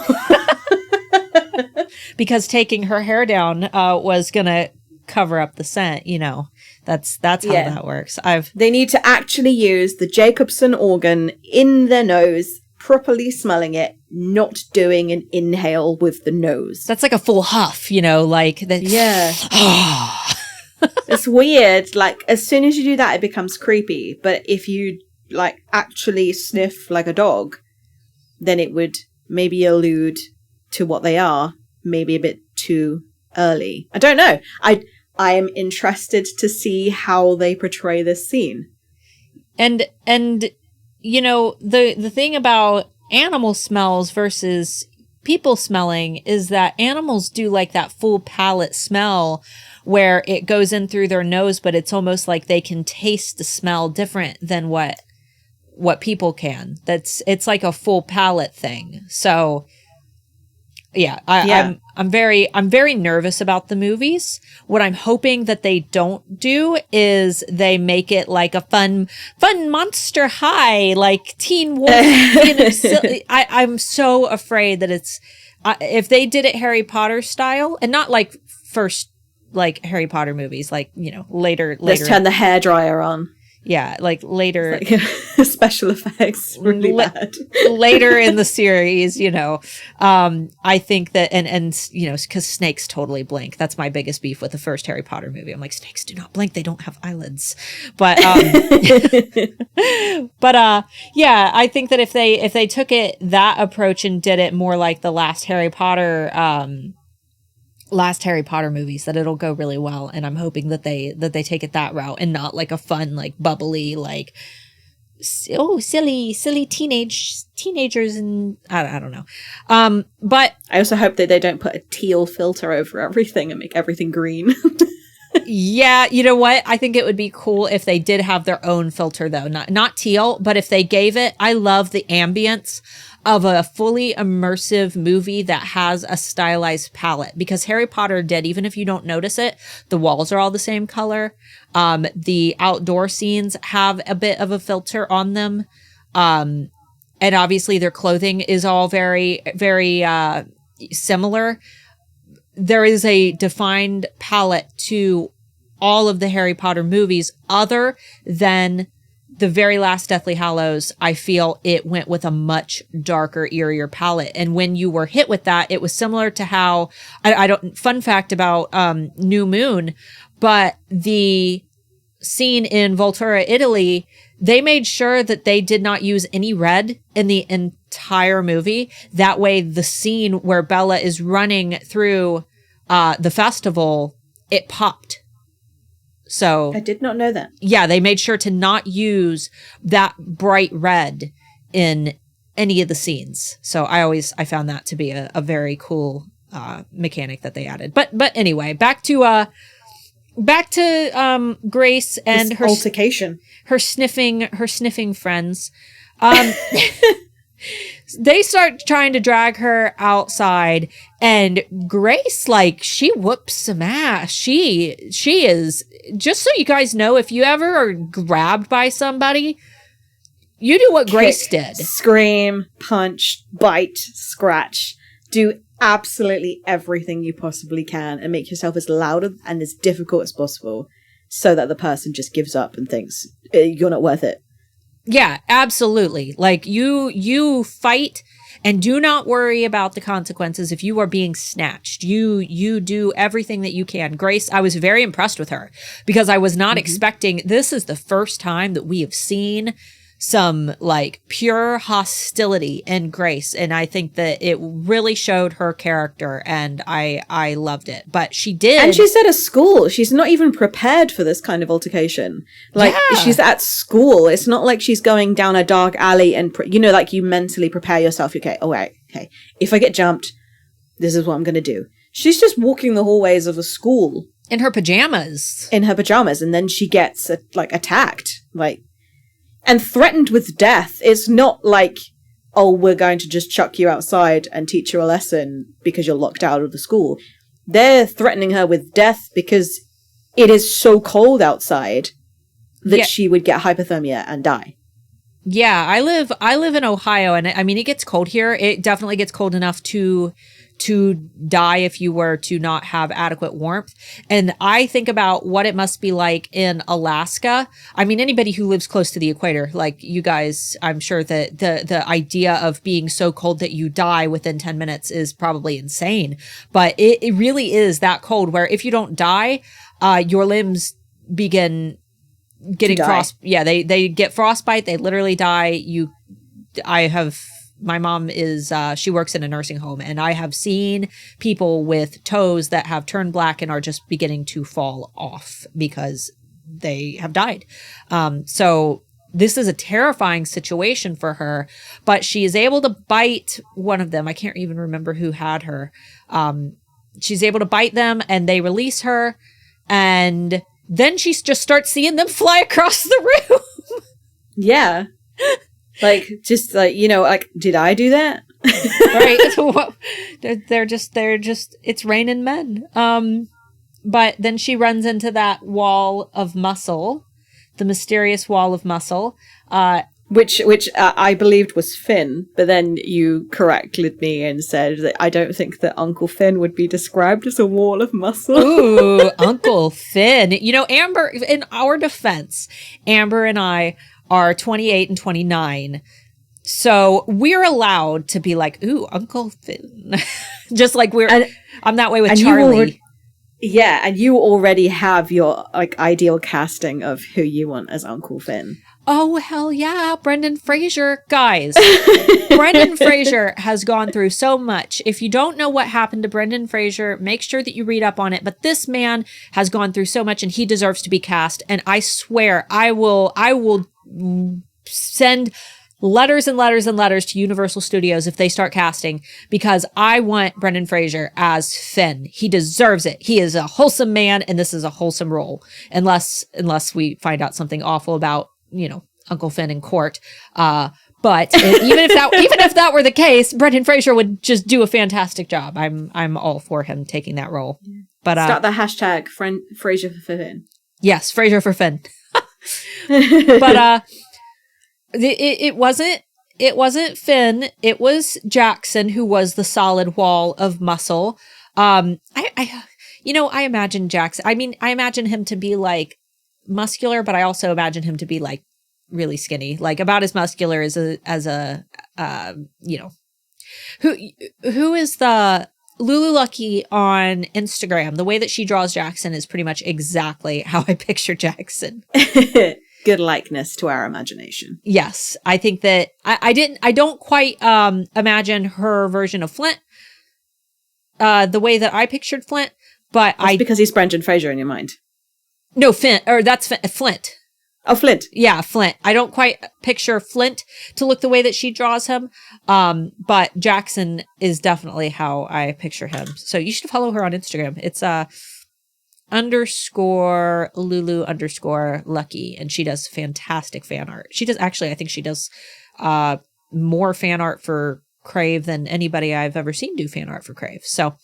because taking her hair down was going to cover up the scent, you know. That's how that works.
They need to actually use the Jacobson organ in their nose, properly smelling it, not doing an inhale with the nose.
That's like a full huff, you know, like that.
Yeah. It's weird. Like, as soon as you do that, it becomes creepy. But if you, like, actually sniff like a dog, then it would maybe allude to what they are, maybe a bit too early. I don't know. I am interested to see how they portray this scene.
And you know, the thing about animal smells versus people smelling is that animals do like that full palate smell where it goes in through their nose, but it's almost like they can taste the smell different than what people can. It's like a full palate thing. So yeah, I'm very nervous about the movies. What I'm hoping that they don't do is they make it like a fun Monster High, like Teen Wolf. You know, I'm so afraid that it's if they did it Harry Potter style and not like first like Harry Potter movies, like, you know, later.
Let's turn the hairdryer on.
Yeah, like later.
Like, special effects, really bad.
Later in the series, you know, I think that, and you know, because snakes totally blink. That's my biggest beef with the first Harry Potter movie. I'm like, snakes do not blink. They don't have eyelids. But, yeah, I think that if they took it that approach and did it more like the last Harry Potter movies, that it'll go really well, and I'm hoping that they take it that route and not like a fun, like bubbly, like silly teenagers, and I don't know. But
I also hope that they don't put a teal filter over everything and make everything green.
Yeah, you know what? I think it would be cool if they did have their own filter, though. Not teal, but if they gave it, I love the ambience of a fully immersive movie that has a stylized palette, because Harry Potter did, even if you don't notice it, the walls are all the same color. The outdoor scenes have a bit of a filter on them. And obviously their clothing is all very, very similar. There is a defined palette to all of the Harry Potter movies, other than the very last Deathly Hallows. I feel it went with a much darker, eerier palette. And when you were hit with that, it was similar to how, fun fact about New Moon, but the scene in Volterra, Italy, they made sure that they did not use any red in the entire movie. That way, the scene where Bella is running through the festival, it popped. So
I did not know that. Yeah,
they made sure to not use that bright red in any of the scenes. So I found that to be a very cool mechanic that they added. But anyway, back to Grace and
this
her
altercation,
her sniffing friends. They start trying to drag her outside, and Grace, like, she whoops some ass. She is, just so you guys know, if you ever are grabbed by somebody, you do what Grace did.
Scream, punch, bite, scratch. Do absolutely everything you possibly can and make yourself as loud and as difficult as possible so that the person just gives up and thinks you're not worth it.
Yeah, absolutely. Like, you fight and do not worry about the consequences if you are being snatched. You do everything that you can. Grace, I was very impressed with her because I was not expecting, this is the first time that we have seen some like pure hostility in Grace, and I think that it really showed her character, and I loved it. But she did,
and she's at a school. She's not even prepared for this kind of altercation. Like, she's at school. It's not like she's going down a dark alley and like you mentally prepare yourself. Okay, all right, okay. If I get jumped, this is what I'm going to do. She's just walking the hallways of a school
in her pajamas,
and then she gets attacked, and threatened with death. It's not like, oh, we're going to just chuck you outside and teach you a lesson because you're locked out of the school. They're threatening her with death because it is so cold outside that she would get hypothermia and die. Yeah,
I live in Ohio, and I mean, it gets cold here. It definitely gets cold enough to to die if you were to not have adequate warmth. And I think about what it must be like in Alaska. I mean, anybody who lives close to the equator, like you guys, I'm sure that the idea of being so cold that you die within 10 minutes is probably insane. But it really is that cold where if you don't die, your limbs begin getting frost. Yeah, they get frostbite. They literally die. My mom is, she works in a nursing home, and I have seen people with toes that have turned black and are just beginning to fall off because they have died. So this is a terrifying situation for her, but she is able to bite one of them. I can't even remember who had her. She's able to bite them and they release her, and then she just starts seeing them fly across the room. Yeah. Like, just like, like, did I do that? Right. They're just, it's raining men. But then she runs into that wall of muscle, the mysterious wall of muscle, which I believed was Finn, but then you corrected me and said that I don't think that Uncle Finn would be described as a wall of muscle. Ooh, Uncle Finn. Amber, in our defense, Amber and I are 28 and 29. So we're allowed to be like, ooh, Uncle Finn. Just like I'm that way with Charlie. And you already have your ideal casting of who you want as Uncle Finn. Oh, hell yeah. Brendan Fraser. Guys, Brendan Fraser has gone through so much. If you don't know what happened to Brendan Fraser, make sure that you read up on it. But this man has gone through so much and he deserves to be cast. And I swear I will send letters and letters and letters to Universal Studios if they start casting, because I want Brendan Fraser as Finn. He deserves it. He is a wholesome man, and this is a wholesome role. Unless we find out something awful about, Uncle Finn in court. But even if that were the case, Brendan Fraser would just do a fantastic job. I'm all for him taking that role. But start the hashtag Fraser for Finn. Yes, Fraser for Finn. But it wasn't Finn. It was Jaxon who was the solid wall of muscle. I imagine Jaxon. I mean, I imagine him to be like muscular, but I also imagine him to be like really skinny, like about as muscular as a who is the Lulu Lucky on Instagram. The way that she draws Jaxon is pretty much exactly how I picture Jaxon. Good likeness to our imagination. Yes. I think that I don't quite imagine her version of Flint the way that I pictured Flint, but that's because he's Brendan Fraser in your mind. No, Finn, or that's Flint. Oh, Flint. Yeah, Flint. I don't quite picture Flint to look the way that she draws him. But Jaxon is definitely how I picture him. So you should follow her on Instagram. It's _Lulu_Lucky, and she does fantastic fan art. She does actually, I think she does more fan art for Crave than anybody I've ever seen do fan art for Crave. So,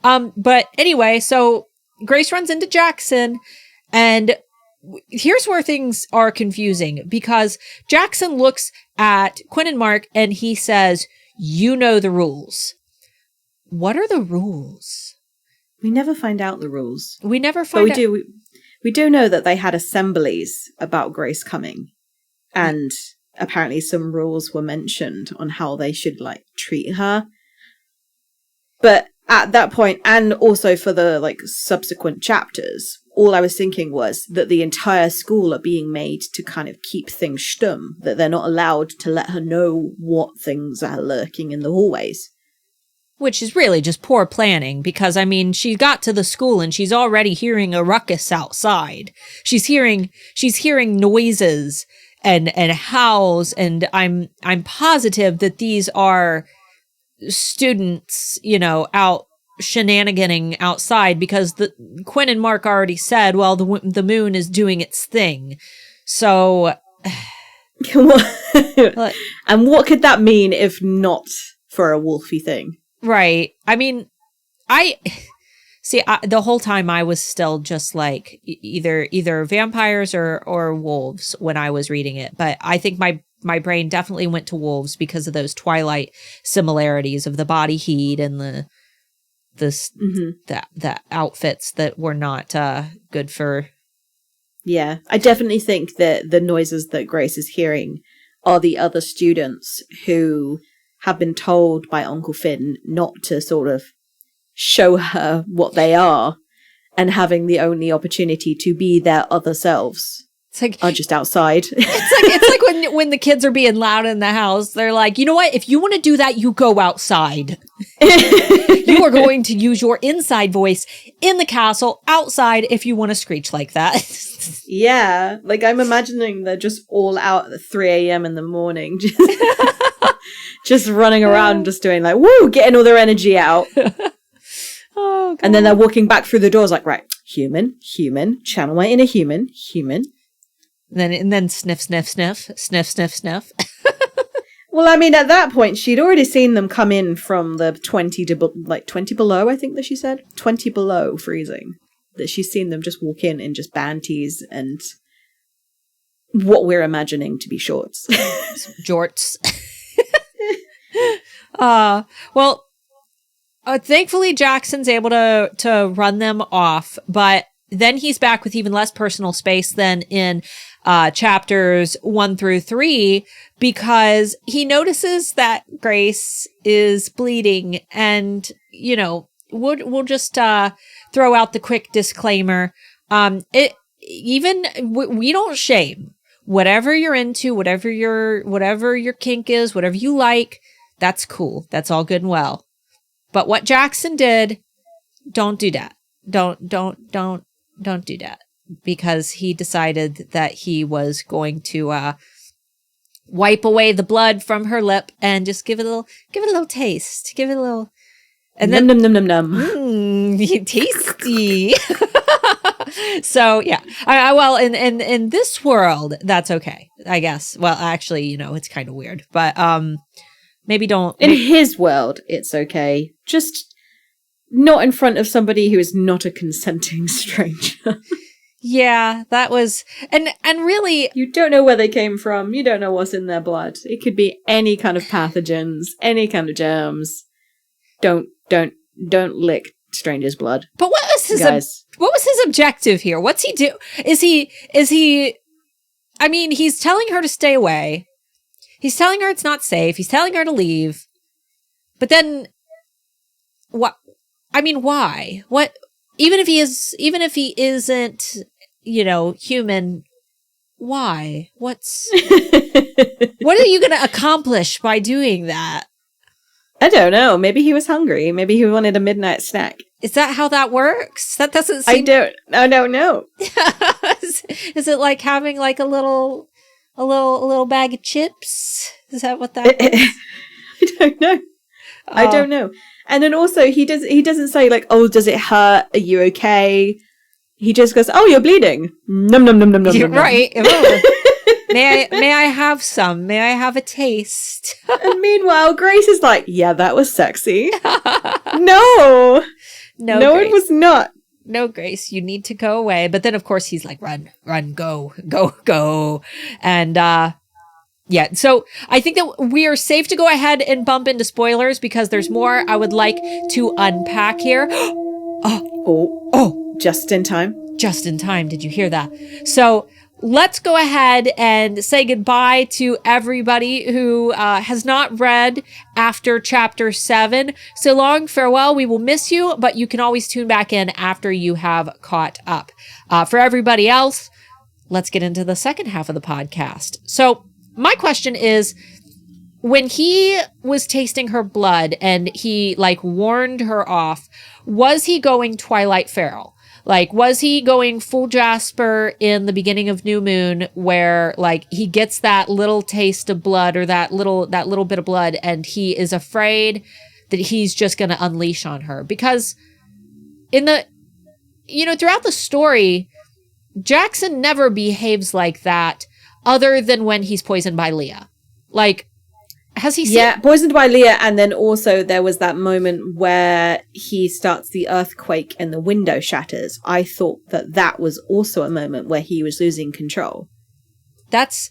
but anyway, so Grace runs into Jaxon, and here's where things are confusing, because Jaxon looks at Quinn and Marc and he says, "You know the rules." What are the rules? We never find out the rules. We never find out. We do know that they had assemblies about Grace coming, and apparently some rules were mentioned on how they should treat her. But at that point, and also for the subsequent chapters, all I was thinking was that the entire school are being made to kind of keep things stum, that they're not allowed to let her know what things are lurking in the hallways. Which is really just poor planning, because, I mean, she got to the school and she's already hearing a ruckus outside. She's hearing noises and howls, and I'm positive that these are students, out shenaniganing outside, because Quinn and Marc already said, well, the moon is doing its thing. So, and what could that mean if not for a wolfy thing? Right. I mean, the whole time I was still just either vampires or wolves when I was reading it. But I think my brain definitely went to wolves because of those Twilight similarities of the body heat and the the outfits that were not good for.
Yeah, I definitely think that the noises that Grace is hearing are the other students who have been told by Uncle Finn not to sort of show her what they are, and having the only opportunity to be their other selves are just outside.
It's like when the kids are being loud in the house, they're like, you know what? If you want to do that, you go outside. You are going to use your inside voice in the castle outside if you want to screech like that.
Yeah, like I'm imagining they're just all out at 3 a.m. in the morning. Just running around, just doing like, woo, getting all their energy out.
Oh, God.
And then they're walking back through the doors like, right, human, channel my inner human.
And then sniff.
Well, I mean, at that point, she'd already seen them come in from the 20 below, I think that she said. 20 below freezing. That she's seen them just walk in just banties and what we're imagining to be shorts.
Jorts. Well, thankfully Jackson's able to run them off, but then he's back with even less personal space than in chapters 1 through 3, because he notices that Grace is bleeding, and we'll just throw out the quick disclaimer. We don't shame. Whatever you're into, whatever your kink is, whatever you like, that's cool. That's all good and well. But what Jaxon did, don't do that. Don't do that, because he decided that he was going to wipe away the blood from her lip and just give it a little taste. Give it a little, and then
num.
Tasty. So yeah, well, in this world, that's okay, I guess. Well, actually, it's kind of weird, but maybe don't.
In his world, it's okay. Just not in front of somebody who is not a consenting stranger.
Yeah, that was, and really,
you don't know where they came from. You don't know what's in their blood. It could be any kind of pathogens, any kind of germs. Don't lick strangers' blood.
But what was his objective here? What's he do? Is he? I mean, he's telling her to stay away. He's telling her it's not safe. He's telling her to leave. But then, what? I mean, why? What? Even if he isn't, human, why? What are you going to accomplish by doing that?
I don't know. Maybe he was hungry. Maybe he wanted a midnight snack.
Is that how that works? That doesn't seem...
I don't know.
Is it like having like a little bag of chips? Is that what that is?
I don't know. I don't know. And then also he doesn't say like, oh, does it hurt? Are you okay? He just goes, oh, you're bleeding. Num num num num num.
You're right. May I have some? May I have a taste?
And meanwhile, Grace is like, yeah, that was sexy. No, Grace. It was not.
No, Grace, you need to go away. But then, of course, he's like, run, go. And yeah, so I think that we are safe to go ahead and bump into spoilers, because there's more I would like to unpack here.
Oh, just in time.
Just in time. Did you hear that? So let's go ahead and say goodbye to everybody who has not read after chapter 7. So long, farewell. We will miss you, but you can always tune back in after you have caught up. For everybody else, let's get into the second half of the podcast. So my question is, when he was tasting her blood and he like warned her off, was he going Twilight Feral? Like, was he going full Jasper in the beginning of New Moon, where like he gets that little taste of blood, or that little bit of blood, and he is afraid that he's just going to unleash on her? Because in the, throughout the story, Jaxon never behaves like that, other than when he's poisoned by Leah. Like, has he seen...
Yeah, poisoned by Leah, and then also there was that moment where he starts the earthquake and the window shatters. I thought that was also a moment where he was losing control.
That's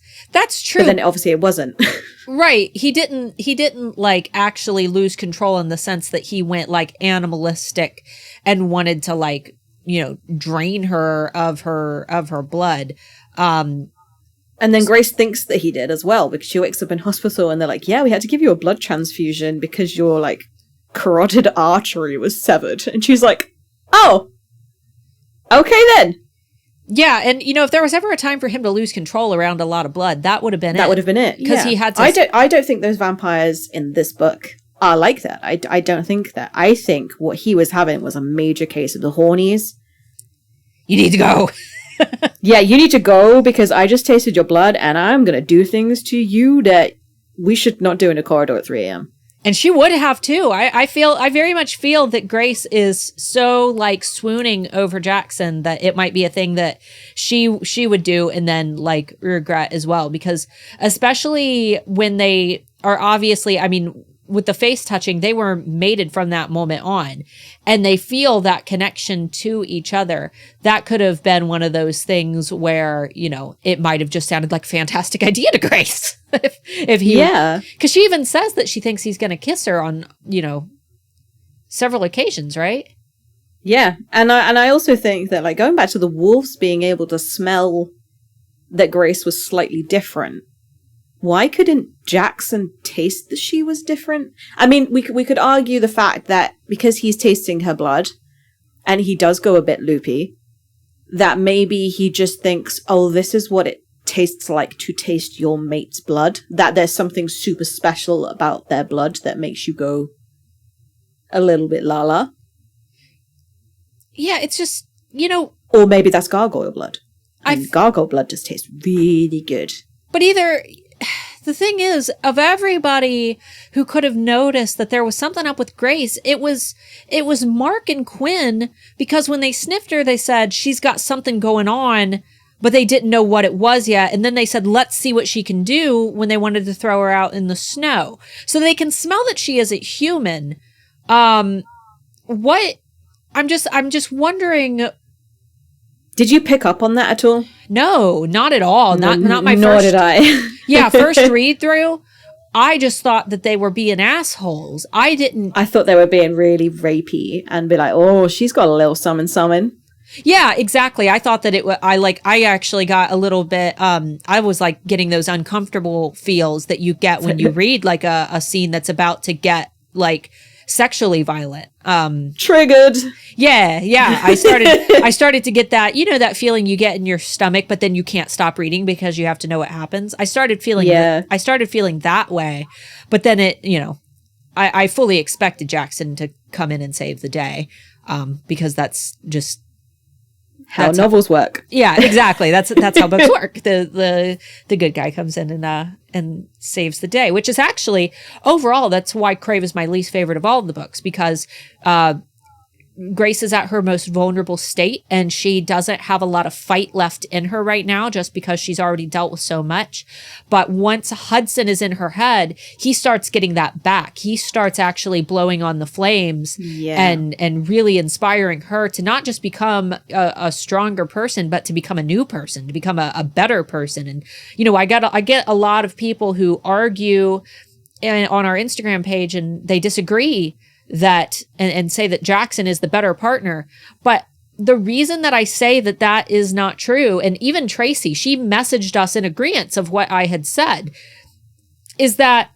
true.
But then obviously it wasn't.
Right. He didn't like actually lose control in the sense that he went like animalistic and wanted to like, you know, drain her of her blood. And
then Grace thinks that he did as well, because she wakes up in hospital and they're like, yeah, we had to give you a blood transfusion because your like carotid artery was severed. And she's like, oh, okay then.
Yeah, and you know, if there was ever a time for him to lose control around a lot of blood, that would have been it.
That would have been it.
Because he had to...
I don't think those vampires in this book are like that. I don't think that. I think what he was having was a major case of the hornies.
You need to go.
Yeah, you need to go because I just tasted your blood and I'm going to do things to you that we should not do in a corridor at 3 a.m.
And she would have too. I very much feel that Grace is so like swooning over Jaxon that it might be a thing that she would do and then like regret as well. Because especially when they are obviously, I mean, with the face touching, they were mated from that moment on and they feel that connection to each other. That could have been one of those things where, you know, it might have just sounded like a fantastic idea to Grace. if he,
yeah,
because she even says that she thinks he's going to kiss her on, you know, several occasions, right?
Yeah. And I also think that like going back to the wolves being able to smell that Grace was slightly different. Why couldn't Jaxon taste that she was different? I mean, we could argue the fact that because he's tasting her blood and he does go a bit loopy, that maybe he just thinks, oh, this is what it tastes like to taste your mate's blood. That there's something super special about their blood that makes you go a little bit la-la.
Yeah, it's just, you know...
Or maybe that's gargoyle blood. And gargoyle blood just tastes really good.
But either... The thing is, of everybody who could have noticed that there was something up with Grace, it was Marc and Quinn, because when they sniffed her, they said she's got something going on, but they didn't know what it was yet. And then they said, let's see what she can do when they wanted to throw her out in the snow. So they can smell that she isn't human. I'm just wondering.
Did you pick up on that at all?
No, not at all. Not my
nor
first.
Did I.
Yeah, first read through. I just thought that they were being assholes. I
thought they were being really rapey and be like, oh, she's got a little summon.
Yeah, exactly. I thought that I actually got a little bit, I was like getting those uncomfortable feels that you get when you read like a scene that's about to get like sexually violent.
Triggered.
Yeah. I started to get that, you know, that feeling you get in your stomach, but then you can't stop reading because you have to know what happens. I started feeling that way, but then it, you know, I fully expected Jaxon to come in and save the day, because that's just
how novels work.
Yeah, exactly. That's how books work. The good guy comes in and saves the day, which is actually overall, that's why Crave is my least favorite of all of the books, because Grace is at her most vulnerable state and she doesn't have a lot of fight left in her right now just because she's already dealt with so much. But once Hudson is in her head, he starts getting that back. He starts actually blowing on the flames and really inspiring her to not just become a stronger person, but to become a new person, to become a better person. And, you know, I get a lot of people who argue on our Instagram page and they disagree that and say that Jaxon is the better partner. But the reason that I say that is not true, and even Tracy, she messaged us in agreement of what I had said, is that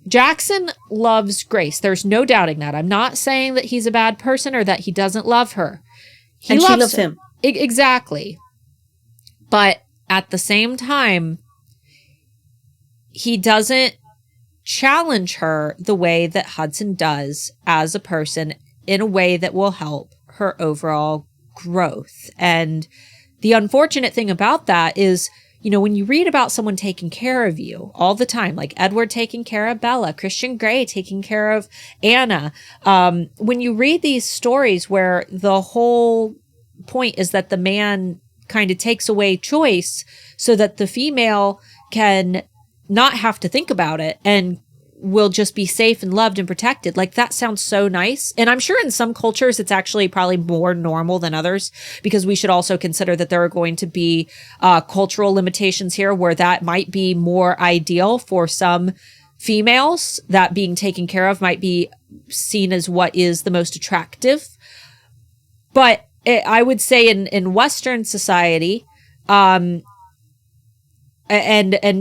Jaxon loves Grace. There's no doubting that. I'm not saying that he's a bad person or that he doesn't love her. She loves him. Exactly. But at the same time, he doesn't challenge her the way that Hudson does as a person, in a way that will help her overall growth. And the unfortunate thing about that is, you know, when you read about someone taking care of you all the time, like Edward taking care of Bella, Christian Grey taking care of Anna, when you read these stories where the whole point is that the man kind of takes away choice so that the female can not have to think about it and will just be safe and loved and protected. Like, that sounds so nice. And I'm sure in some cultures, it's actually probably more normal than others, because we should also consider that there are going to be cultural limitations here where that might be more ideal for some females, that being taken care of might be seen as what is the most attractive. But I would say in Western society, and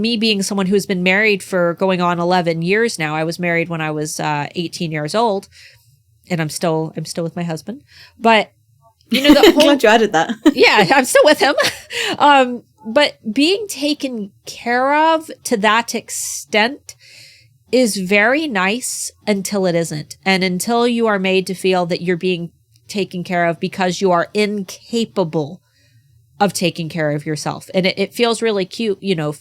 me being someone who's been married for going on 11 years now, I was married when I was 18 years old, and I'm still with my husband. But you know, the whole
glad you added that.
Yeah, I'm still with him. But being taken care of to that extent is very nice until it isn't, and until you are made to feel that you're being taken care of because you are incapable of taking care of yourself. And it feels really cute, you know,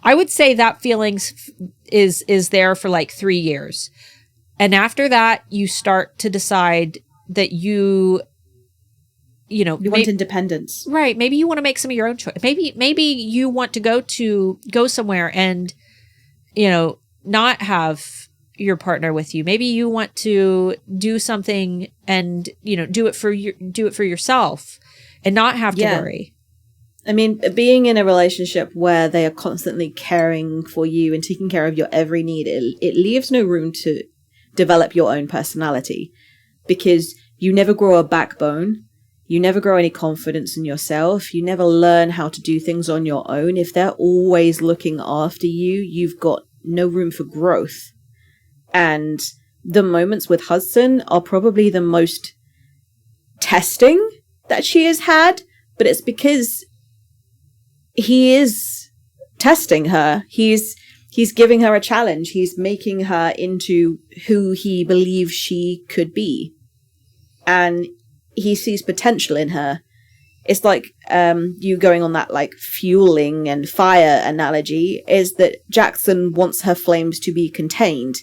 I would say that feelings is there for like 3 years. And after that, you start to decide that you
want independence.
Right. Maybe you want to make some of your own choice. Maybe you want to go somewhere and, you know, not have your partner with you. Maybe you want to do something and, you know, do it for yourself and not have to worry.
I mean, being in a relationship where they are constantly caring for you and taking care of your every need, it leaves no room to develop your own personality, because you never grow a backbone. You never grow any confidence in yourself. You never learn how to do things on your own. If they're always looking after you, you've got no room for growth. And the moments with Hudson are probably the most testing that she has had, but it's because he is testing her. He's giving her a challenge. He's making her into who he believes she could be. And he sees potential in her. It's like you going on that like fueling and fire analogy, is that Jaxon wants her flames to be contained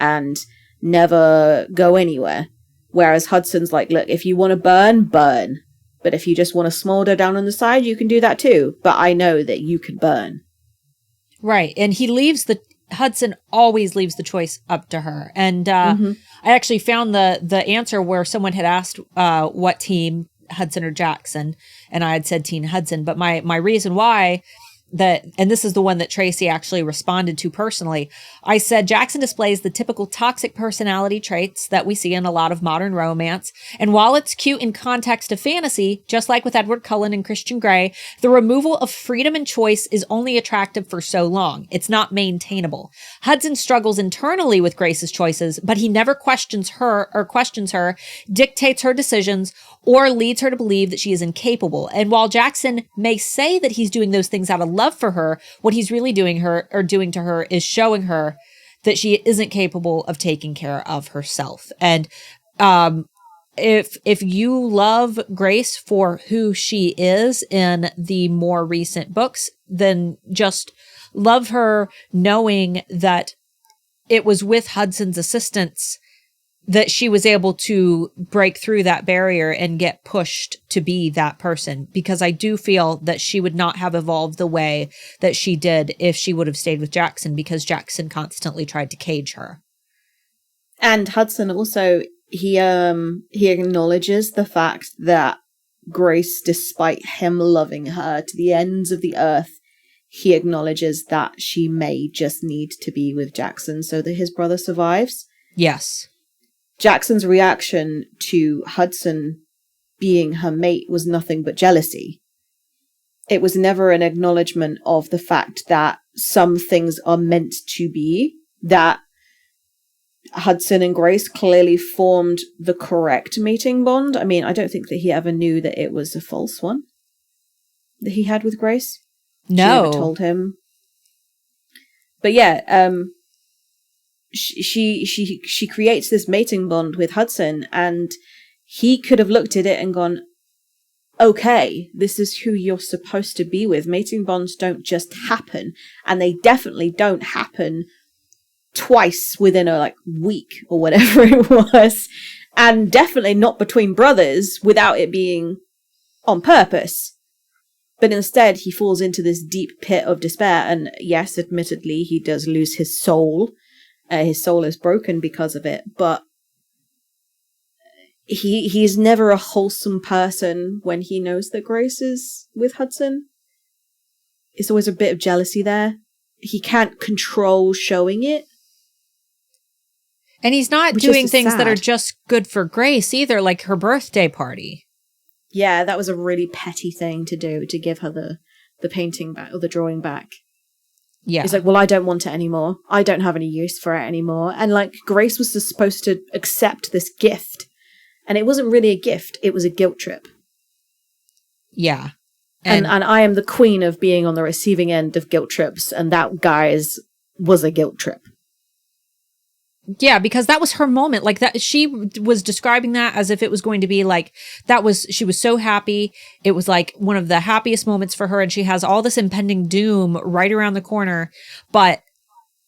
and never go anywhere. Whereas Hudson's like, look, if you want to burn, burn. But if you just want to smolder down on the side, you can do that too. But I know that you can burn.
Right. And Hudson always leaves the choice up to her. And I actually found the answer where someone had asked what team, Hudson or Jaxon, and I had said Team Hudson. But my reason why and this is the one that Tracy actually responded to personally. I said, Jaxon displays the typical toxic personality traits that we see in a lot of modern romance. And while it's cute in context of fantasy, just like with Edward Cullen and Christian Grey, the removal of freedom and choice is only attractive for so long. It's not maintainable. Hudson struggles internally with Grace's choices, but he never questions her, dictates her decisions, or leads her to believe that she is incapable. And while Jaxon may say that he's doing those things out of love for her, what he's really doing to her is showing her that she isn't capable of taking care of herself. And if you love Grace for who she is in the more recent books, then just love her knowing that it was with Hudson's assistance that she was able to break through that barrier and get pushed to be that person. Because I do feel that she would not have evolved the way that she did if she would have stayed with Jaxon, because Jaxon constantly tried to cage her.
And Hudson also, he acknowledges the fact that Grace, despite him loving her to the ends of the earth, he acknowledges that she may just need to be with Jaxon so that his brother survives.
Yes.
Jackson's reaction to Hudson being her mate was nothing but jealousy. It was never an acknowledgement of the fact that some things are meant to be, that Hudson and Grace clearly formed the correct mating bond. I mean, I don't think that he ever knew that it was a false one that he had with Grace.
No.
She never told him. But yeah, she creates this mating bond with Hudson, and he could have looked at it and gone, okay, this is who you're supposed to be with. Mating bonds don't just happen, and they definitely don't happen twice within a week or whatever it was, and definitely not between brothers without it being on purpose. But instead he falls into this deep pit of despair, and yes, admittedly he does lose his soul his soul is broken because of it, but he's never a wholesome person when he knows that Grace is with Hudson. It's always a bit of jealousy there. He can't control showing it.
And he's not doing things that are just good for Grace either, like her birthday party.
Yeah, that was a really petty thing to do, to give her the painting back, or the drawing back.
Yeah.
He's like, well, I don't want it anymore. I don't have any use for it anymore. And like, Grace was just supposed to accept this gift. And it wasn't really a gift. It was a guilt trip.
Yeah.
And I am the queen of being on the receiving end of guilt trips. And that, guys, was a guilt trip.
Yeah, because that was her moment. Like that, she was describing that as if it was going to be like, she was so happy. It was like one of the happiest moments for her. And she has all this impending doom right around the corner. But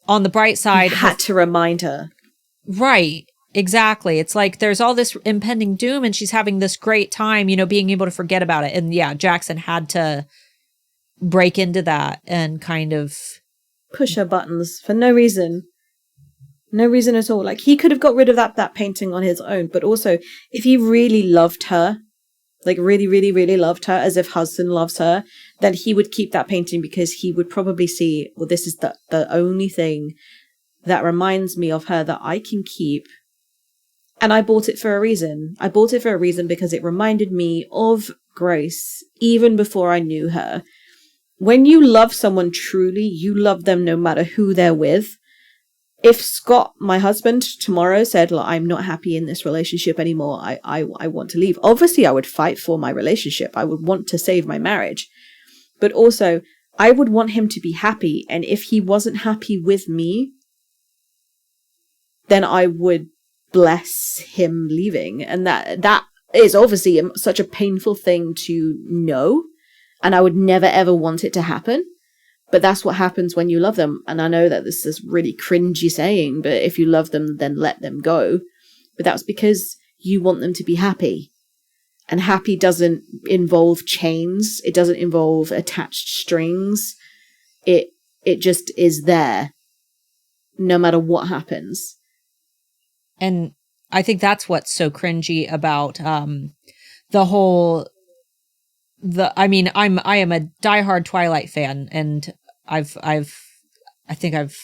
on the bright side,
you had to remind her.
Right. Exactly. It's like there's all this impending doom and she's having this great time, being able to forget about it. And yeah, Jaxon had to break into that and kind of
push her buttons for no reason. No reason at all. Like, he could have got rid of that painting on his own, but also if he really loved her, like really, really, really loved her, as if Hudson loves her, then he would keep that painting, because he would probably see, well, this is the only thing that reminds me of her that I can keep. And I bought it for a reason. I bought it for a reason because it reminded me of Grace, even before I knew her. When you love someone truly, you love them no matter who they're with. If Scott, my husband, tomorrow said, "Look, I'm not happy in this relationship anymore. I want to leave." Obviously, I would fight for my relationship. I would want to save my marriage. But also, I would want him to be happy. And if he wasn't happy with me, then I would bless him leaving. And that is obviously such a painful thing to know. And I would never, ever want it to happen. But that's what happens when you love them. And I know that this is really cringy saying, but if you love them, then let them go. But that's because you want them to be happy. And happy doesn't involve chains. It doesn't involve attached strings. It just is there, no matter what happens.
And I think that's what's so cringy about the whole... I am a diehard Twilight fan, and I think I've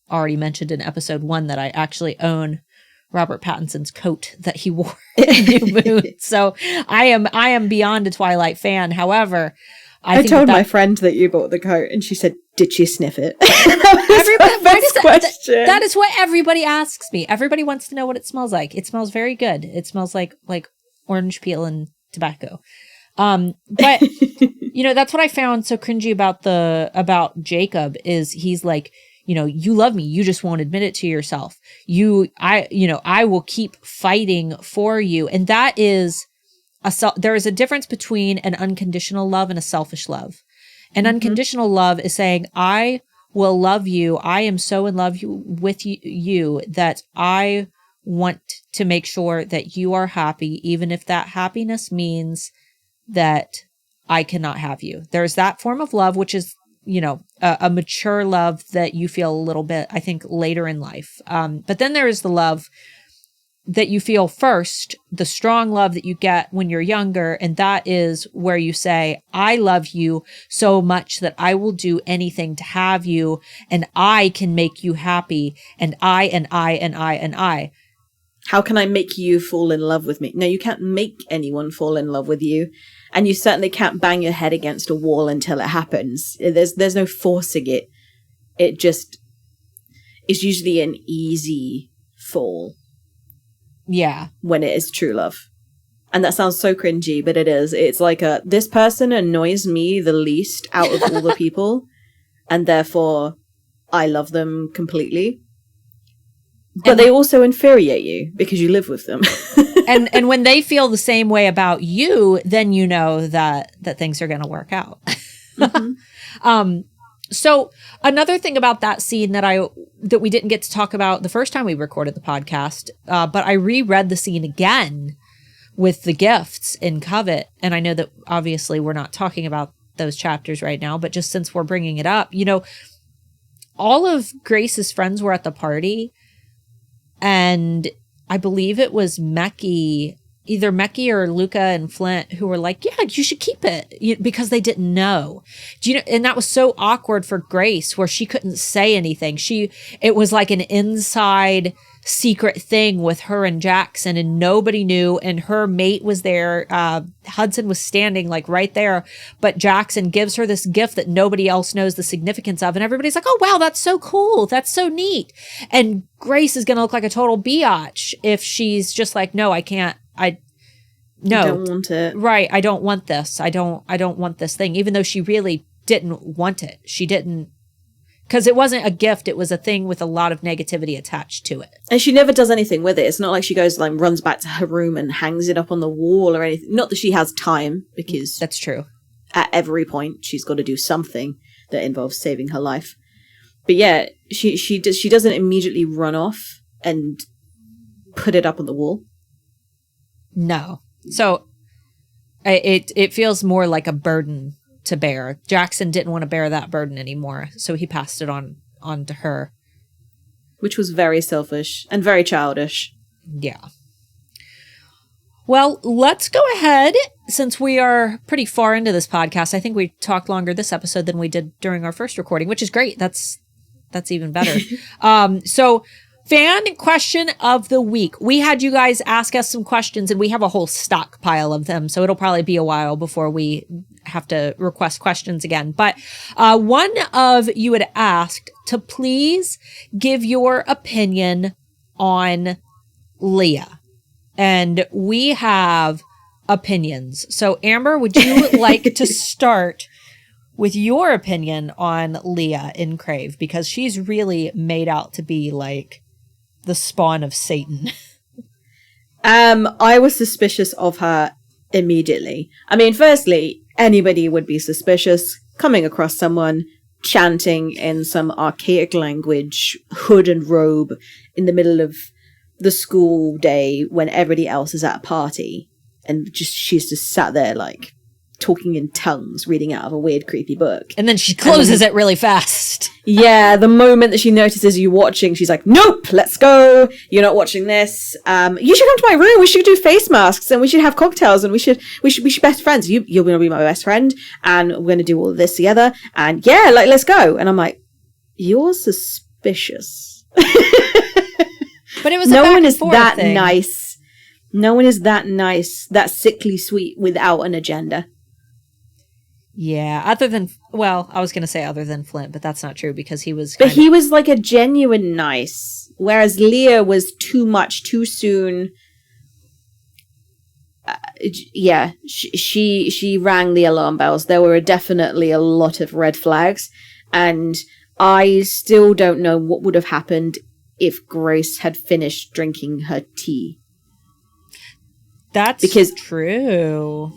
already mentioned in episode 1 that I actually own Robert Pattinson's coat that he wore in New Moon. So I am beyond a Twilight fan. However,
I told my friend that you bought the coat, and she said, "Did she sniff it?"
That is what everybody asks me. Everybody wants to know what it smells like. It smells very good. It smells like orange peel and tobacco. But that's what I found so cringy about Jacob is he's like, you love me. You just won't admit it to yourself. I will keep fighting for you. And that is there is a difference between an unconditional love and a selfish love. An unconditional love is saying, I will love you. I am so in love with you that I want to make sure that you are happy, even if that happiness means that I cannot have you. There's that form of love, which is, a mature love that you feel a little bit, I think, later in life. But then there is the love that you feel first, the strong love that you get when you're younger. And that is where you say, I love you so much that I will do anything to have you, and I can make you happy. And I.
How can I make you fall in love with me? No, you can't make anyone fall in love with you. And you certainly can't bang your head against a wall until it happens. There's no forcing it. It just is usually an easy fall.
Yeah.
When it is true love. And that sounds so cringy, but it is. It's like this person annoys me the least out of all the people. And therefore, I love them completely. But they also infuriate you because you live with them.
and when they feel the same way about you, then you know that things are going to work out. So another thing about that scene that we didn't get to talk about the first time we recorded the podcast, but I reread the scene again with the gifts in Covet. And I know that obviously we're not talking about those chapters right now, but just since we're bringing it up, all of Grace's friends were at the party, and I believe it was either Mekki or Luca and Flint who were like, yeah, you should keep it, because they didn't know. Do you know? And that was so awkward for Grace, where she couldn't say anything. It was like an inside secret thing with her and Jaxon, and nobody knew. And her mate was there. Hudson was standing like right there, but Jaxon gives her this gift that nobody else knows the significance of. And everybody's like, oh, wow, that's so cool. That's so neat. And Grace is going to look like a total biatch if she's just like, no, I can't. No,
I don't want it.
Right. I don't want this. I don't want this thing, even though she really didn't want it. She didn't, because it wasn't a gift. It was a thing with a lot of negativity attached to it.
And she never does anything with it. It's not like she goes like runs back to her room and hangs it up on the wall or anything. Not that she has time, because
that's true.
At every point she's got to do something that involves saving her life. But yeah, she doesn't immediately run off and put it up on the wall. No.
So it feels more like a burden to bear. Jaxon didn't want to bear that burden anymore, so he passed it on to her.
Which was very selfish and very childish.
Yeah. Well, let's go ahead, since we are pretty far into this podcast. I think we talked longer this episode than we did during our first recording, which is great. That's even better. So fan question of the week. We had you guys ask us some questions, and we have a whole stockpile of them. So it'll probably be a while before we have to request questions again. But one of you had asked to please give your opinion on Leah. And we have opinions. So Amber, would you like to start with your opinion on Leah in Crave? Because she's really made out to be like the spawn of Satan.
I was suspicious of her immediately. I mean, firstly, anybody would be suspicious coming across someone chanting in some archaic language, hood and robe, in the middle of the school day when everybody else is at a party, and she's just sat there like talking in tongues, reading out of a weird, creepy book.
And then she closes it really fast.
Yeah, the moment that she notices you watching, she's like, nope, let's go. You're not watching this. You should come to my room. We should do face masks, and we should have cocktails, and we should be best friends. You're going to be my best friend, and we're going to do all of this together. And yeah, like, let's go. And I'm like, you're suspicious.
But it was
no one is that thing. Nice. No one is that nice, that sickly sweet without an agenda.
Yeah, other than, well, I was going to say other than Flint, but that's not true, because he was
he was like a genuine nice, whereas Leah was too much, too soon. Yeah, she rang the alarm bells. There were definitely a lot of red flags, and I still don't know what would have happened if Grace had finished drinking her tea.
That's true.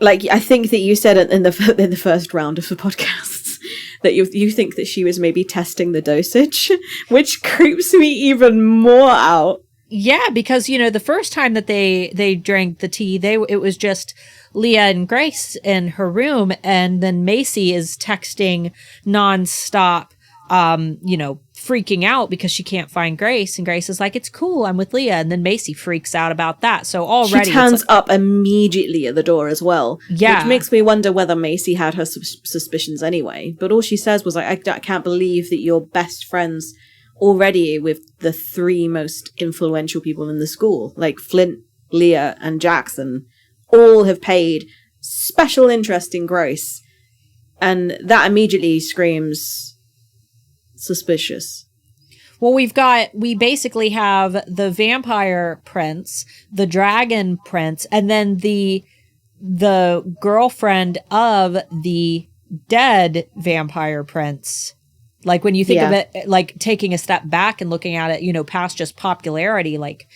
Like, I think that you said it in the first round of the podcasts that you think that she was maybe testing the dosage, which creeps me even more out.
Yeah, because, the first time that they drank the tea, it was just Leah and Grace in her room, and then Macy is texting nonstop, freaking out because she can't find Grace, and Grace is like, it's cool, I'm with Leah, and then Macy freaks out about that. So already
she turns up immediately at the door as well.
Yeah,
which makes me wonder whether Macy had her suspicions anyway. But all she says was like, I can't believe that you're best friends already with the three most influential people in the school, like Flint, Leah, and Jaxon. All have paid special interest in Grace, and that immediately screams suspicious.
Well, we basically have the vampire prince, the dragon prince, and then the girlfriend of the dead vampire prince. Like, when you think of it, like taking a step back and looking at it, past just popularity, like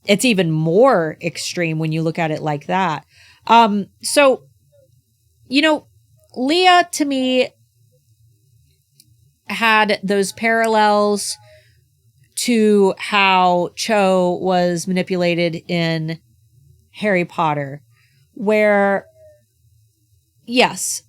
it's even more extreme when you look at it like that. So, Leah to me had those parallels to how Cho was manipulated in Harry Potter, where, yes,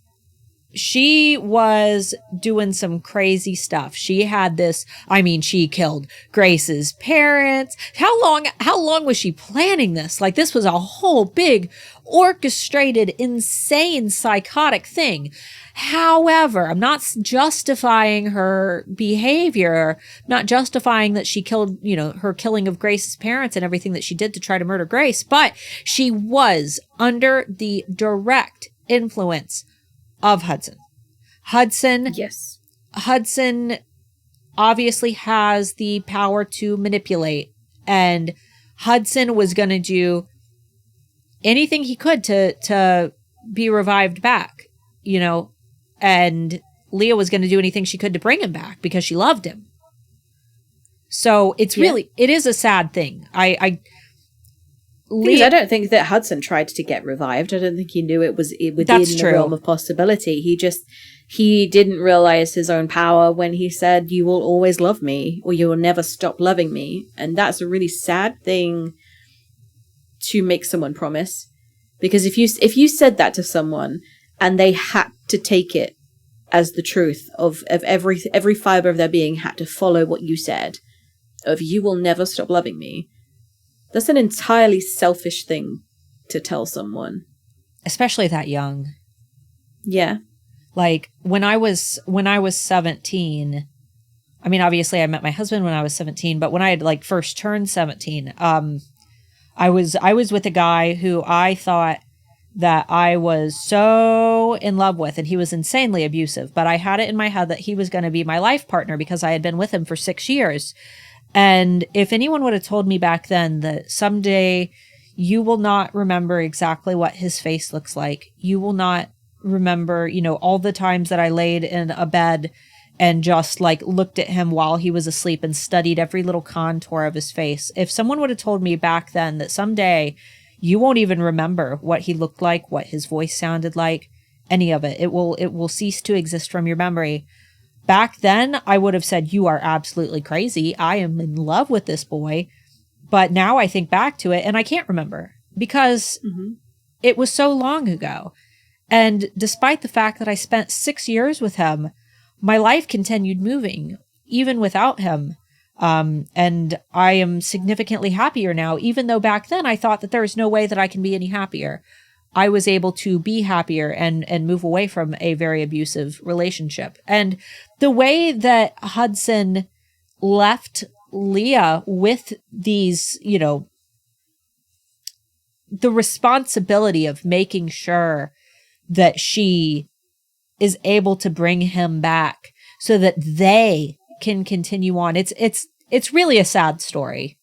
she was doing some crazy stuff. She had this, I mean, she killed Grace's parents. How long was she planning this? Like, this was a whole big orchestrated, insane, psychotic thing. However, I'm not justifying her behavior, not justifying that she killed, you know, her killing of Grace's parents and everything that she did to try to murder Grace, but she was under the direct influence of Hudson.
Yes.
Hudson obviously has the power to manipulate, and Hudson was going to do anything he could to be revived back, you know, and Leah was going to do anything she could to bring him back because she loved him. So it's really, it is a sad thing.
Because I don't think that Hudson tried to get revived. I don't think he knew it was within the realm of possibility. He didn't realize his own power when he said, "You will always love me," or "You will never stop loving me." And that's a really sad thing to make someone promise. Because if you said that to someone and they had to take it as the truth of every fiber of their being had to follow what you said, of "You will never stop loving me," that's an entirely selfish thing to tell someone.
Especially that young.
Yeah.
Like, when I was 17, I mean, obviously I met my husband when I was 17, but when I had like first turned 17, I was with a guy who I thought that I was so in love with, and he was insanely abusive, but I had it in my head that he was going to be my life partner because I had been with him for 6 years. And if anyone would have told me back then that someday you will not remember exactly what his face looks like, you will not remember, you know, all the times that I laid in a bed and just like looked at him while he was asleep and studied every little contour of his face. If someone would have told me back then that someday you won't even remember what he looked like, what his voice sounded like, any of it, it will cease to exist from your memory. Back then, I would have said, "You are absolutely crazy. I am in love with this boy." But now I think back to it and I can't remember because it was so long ago. And despite the fact that I spent 6 years with him, my life continued moving even without him. And I am significantly happier now, even though back then I thought that there was no way that I can be any happier. I was able to be happier and move away from a very abusive relationship. And the way that Hudson left Leah with these, you know, the responsibility of making sure that she is able to bring him back so that they can continue on. It's really a sad story.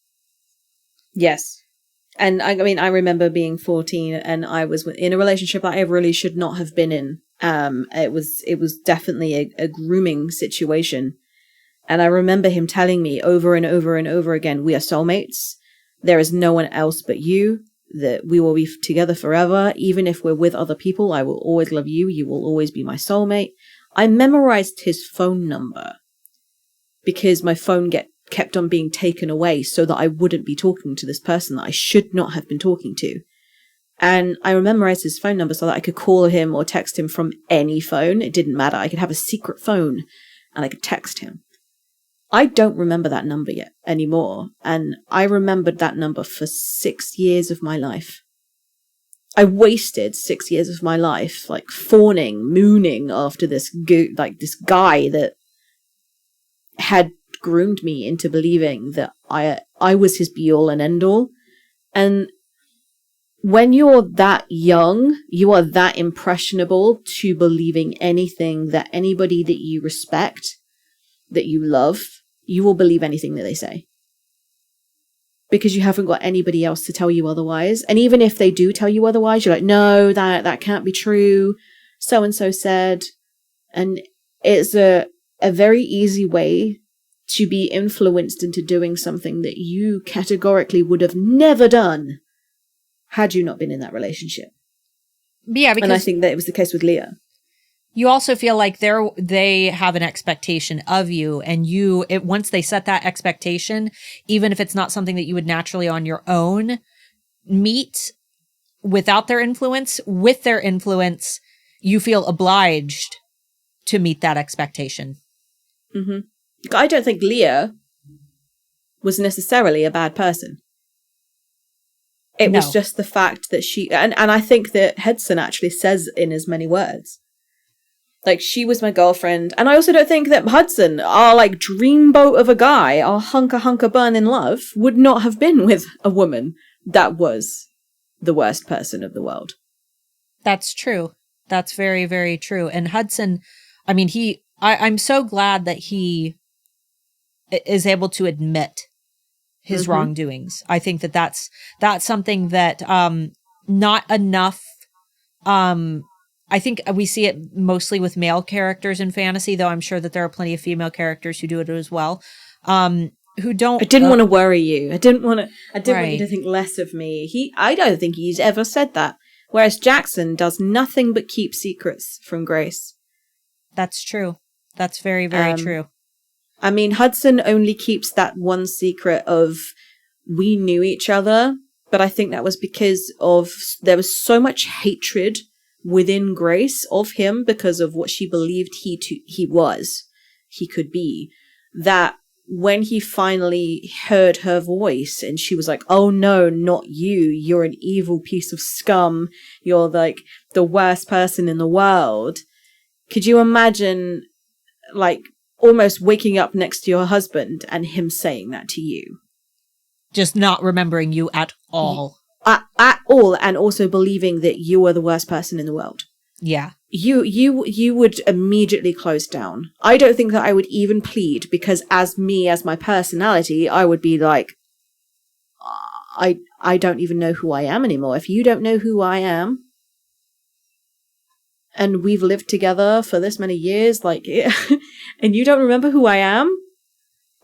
Yes. And I mean, I remember being 14 and I was in a relationship that I really should not have been in. It was definitely a grooming situation. And I remember him telling me over and over and over again, "We are soulmates. There is no one else but you, that we will be together forever. Even if we're with other people, I will always love you. You will always be my soulmate." I memorized his phone number because my phone kept on being taken away so that I wouldn't be talking to this person that I should not have been talking to. And I memorized his phone number so that I could call him or text him from any phone. It didn't matter. I could have a secret phone and I could text him. I don't remember that number yet anymore. And I remembered that number for 6 years of my life. I wasted 6 years of my life, like fawning, mooning after this guy that had groomed me into believing that I was his be all and end all. And when you're that young, you are that impressionable to believing anything that anybody that you respect, that you love, you will believe anything that they say. Because you haven't got anybody else to tell you otherwise. And even if they do tell you otherwise, you're like, "No, that can't be true. So-and-so said." And it's a very easy way to be influenced into doing something that you categorically would have never done had you not been in that relationship.
Yeah, because,
and I think that it was the case with Leah.
You also feel like they have an expectation of you, and once they set that expectation, even if it's not something that you would naturally on your own meet without their influence, with their influence, you feel obliged to meet that expectation.
Mm-hmm. I don't think Leah was necessarily a bad person. It was just the fact that she, and I think that Hudson actually says in as many words, like, she was my girlfriend. And I also don't think that Hudson, our like dreamboat of a guy, our hunker burn in love, would not have been with a woman that was the worst person of the world.
That's true. That's very, very true. And Hudson, I mean, I'm so glad that he is able to admit his wrongdoings. I think that that's something that not enough. I think we see it mostly with male characters in fantasy, though I'm sure that there are plenty of female characters who do it as well. Who don't.
I didn't want to worry you. I didn't want you to think less of me. I don't think he's ever said that. Whereas Jaxon does nothing but keep secrets from Grace.
That's true. That's very, very true.
I mean, Hudson only keeps that one secret of we knew each other, but I think that was because there was so much hatred within Grace of him because of what she believed he could be, that when he finally heard her voice and she was like, oh no, not you, you're an evil piece of scum, you're like the worst person in the world. Could you imagine like almost waking up next to your husband and him saying that to you?
Just not remembering you at all.
At all, and also believing that you are the worst person in the world.
Yeah.
You would immediately close down. I don't think that I would even plead, because as my personality, I would be like, I don't even know who I am anymore. If you don't know who I am, and we've lived together for this many years, like, and you don't remember who I am,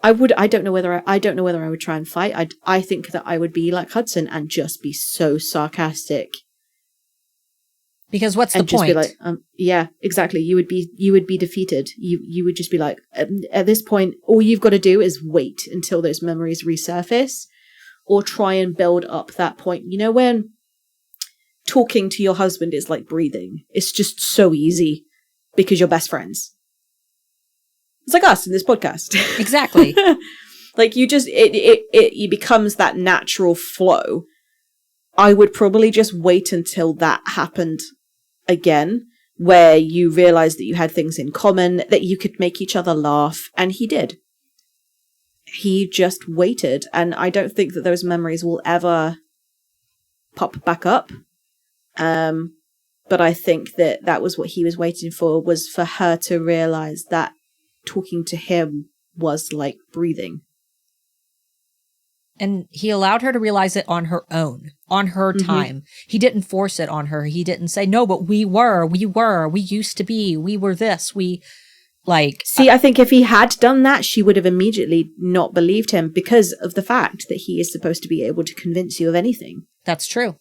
I don't know whether I would try and fight. I think that I would be like Hudson and just be so sarcastic.
Because what's the point?
And just be like, yeah, exactly. You would be defeated. You would just be like, at this point, all you've got to do is wait until those memories resurface, or try and build up that point. You know, when talking to your husband is like breathing. It's just so easy because you're best friends. It's like us in this podcast.
Exactly.
Like you just, it becomes that natural flow. I would probably just wait until that happened again, where you realized that you had things in common, that you could make each other laugh. And he did. He just waited. And I don't think that those memories will ever pop back up. But I think that was what he was waiting for, was for her to realize that talking to him was like breathing.
And he allowed her to realize it on her own, on her time. He didn't force it on her. He didn't say, no, but we used to be, we were this, See, I think if he had done that, she would have immediately not believed him, because of the fact that he is supposed to be able to convince you of anything. That's true.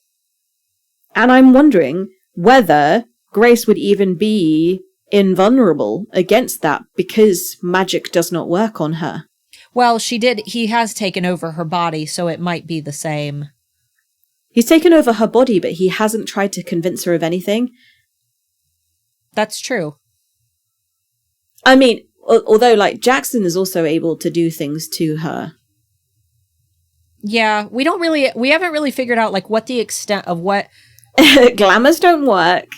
And
I'm wondering whether Grace would even be invulnerable against that, because magic does not work on her.
Well, he has taken over her body, so it might be the same.
He's taken over her body, but he hasn't tried to convince her of anything.
That's true.
I mean, although, like, Jaxon is also able to do things to her.
Yeah, we haven't really figured out, like, what the extent of what...
Glamours don't work.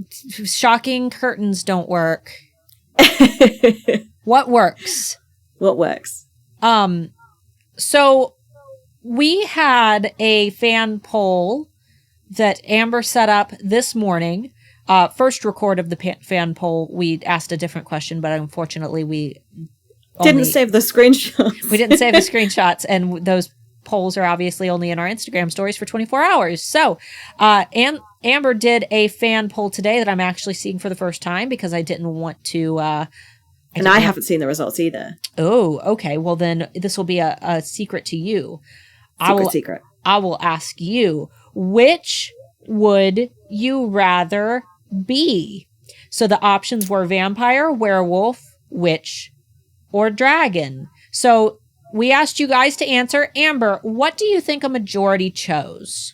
Shocking curtains don't work. What works?
What works?
So we had a fan poll that Amber set up this morning. First record of the fan poll, we asked a different question, but unfortunately we
didn't save the screenshots.
We didn't save the screenshots, and those polls are obviously only in our Instagram stories for 24 hours. So, Amber did a fan poll today that I'm actually seeing for the first time, because I didn't want to...
I haven't seen the results either.
Oh, okay. Well, then this will be a secret to you.
Secret.
I will ask you, which would you rather be? So the options were vampire, werewolf, witch, or dragon. So we asked you guys to answer. Amber, what do you think a majority chose?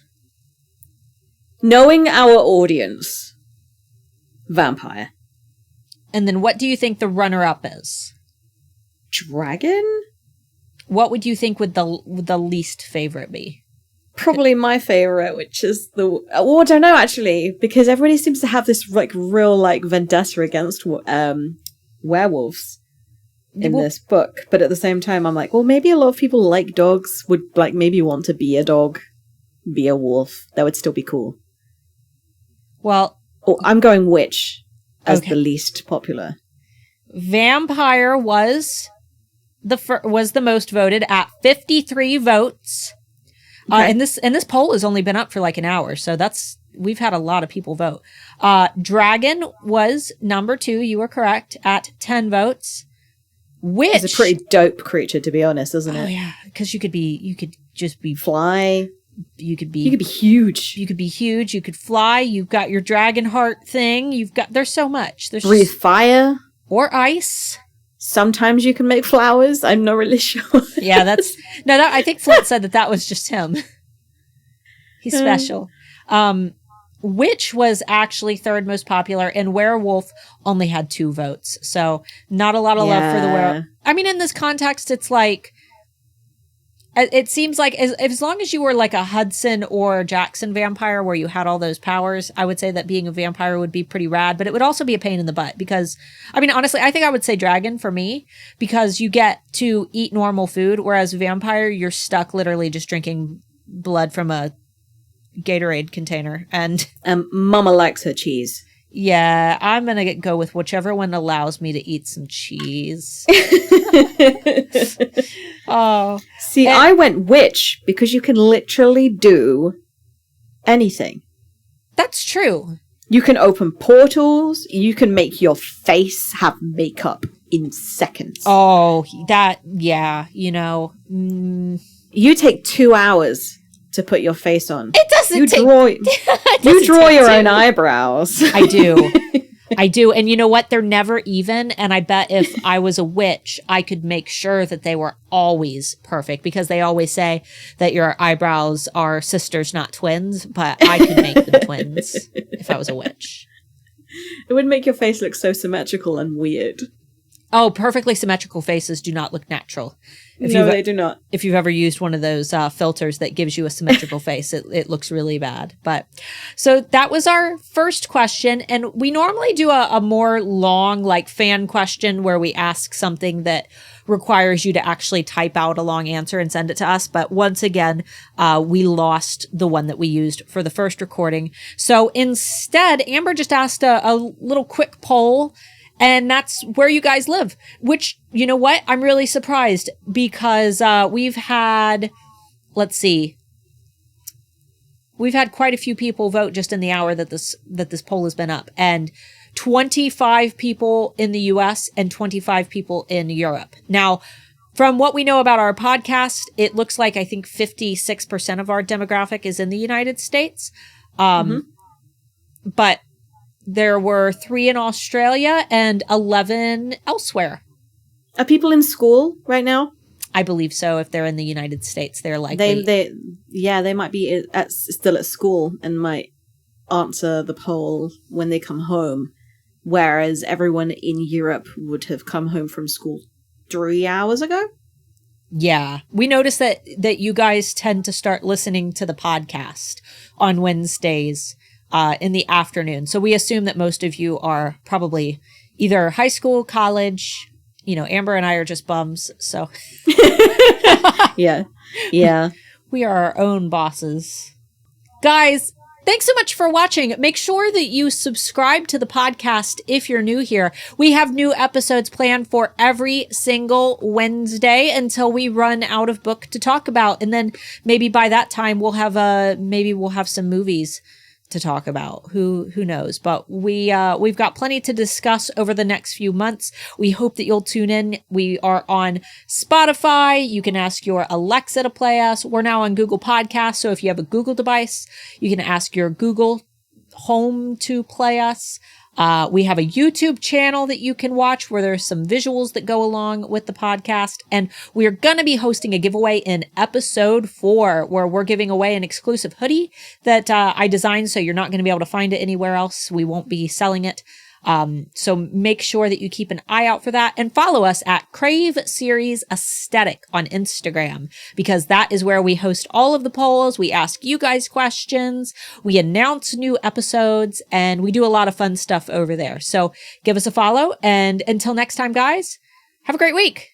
Knowing our audience, Vampire.
And then what do you think the runner-up is?
Dragon?
What would you think would the least favorite be?
Probably my favorite, which is I don't know actually, because everybody seems to have this like real like vendetta against werewolves in this book. But at the same time, I'm like, well, maybe a lot of people like dogs would like maybe want to be a dog, be a wolf. That would still be cool.
Well,
I'm going witch as the least popular.
Vampire was the most voted at 53 votes. Okay. And this poll has only been up for like an hour, so we've had a lot of people vote. Dragon was number 2. You were correct at 10 votes. Witch
is a pretty dope creature, to be honest, isn't it?
Oh yeah, because you could just be
fly.
You could be
huge.
You could be huge. You could fly. You've got your dragon heart thing. There's so much. There's
breathe fire
or ice.
Sometimes you can make flowers. I'm not really sure.
Yeah, I think Flint said that was just him. He's special. Witch was actually third most popular, and werewolf only had 2 votes. So not a lot of love for the werewolf. I mean, in this context, it's like, it seems like as long as you were like a Hudson or Jaxon vampire where you had all those powers, I would say that being a vampire would be pretty rad, but it would also be a pain in the butt because, I mean, honestly, I think I would say dragon for me because you get to eat normal food, whereas vampire, you're stuck literally just drinking blood from a Gatorade container. And
Mama likes her cheese.
Yeah, I'm going to go with whichever one allows me to eat some cheese. Oh.
See, I went witch because you can literally do anything.
That's true.
You can open portals. You can make your face have makeup in seconds.
Oh, yeah, you know.
You take 2 hours to put your face on.
It doesn't
you draw your own eyebrows.
I do. And you know what? They're never even. And I bet if I was a witch, I could make sure that they were always perfect because they always say that your eyebrows are sisters, not twins. But I could make them twins if I was a witch.
It would make your face look so symmetrical and weird.
Oh, perfectly symmetrical faces do not look natural.
No, they do not.
If you've ever used one of those filters that gives you a symmetrical face, it looks really bad. But so that was our first question. And we normally do a more long, like fan question where we ask something that requires you to actually type out a long answer and send it to us. But once again, we lost the one that we used for the first recording. So instead, Amber just asked a little quick poll. And that's where you guys live, which, you know what? I'm really surprised because we've had, let's see, we've had quite a few people vote just in the hour that this poll has been up, and 25 people in the US and 25 people in Europe. Now, from what we know about our podcast, it looks like I think 56% of our demographic is in the United States. But there were 3 in Australia and 11 elsewhere.
Are people in school right now?
I believe so. If they're in the United States, they're likely.
They might be still at school and might answer the poll when they come home. Whereas everyone in Europe would have come home from school 3 hours ago.
Yeah. We noticed that you guys tend to start listening to the podcast on Wednesdays. In the afternoon. So we assume that most of you are probably either high school, college, you know, Amber and I are just bums. So
yeah.
We are our own bosses. Guys, thanks so much for watching. Make sure that you subscribe to the podcast if you're new here. We have new episodes planned for every single Wednesday until we run out of book to talk about. And then maybe by that time we'll have some movies to talk about. Who knows? But we've got plenty to discuss over the next few months. We hope that you'll tune in. We are on Spotify. You can ask your Alexa to play us. We're now on Google Podcasts. So if you have a Google device, you can ask your Google Home to play us. We have a YouTube channel that you can watch where there's some visuals that go along with the podcast. And we're going to be hosting a giveaway in episode 4 where we're giving away an exclusive hoodie that I designed. So you're not going to be able to find it anywhere else. We won't be selling it. So make sure that you keep an eye out for that and follow us at Crave Series Aesthetic on Instagram, because that is where we host all of the polls. We ask you guys questions, we announce new episodes, and we do a lot of fun stuff over there. So give us a follow. And until next time, guys, have a great week.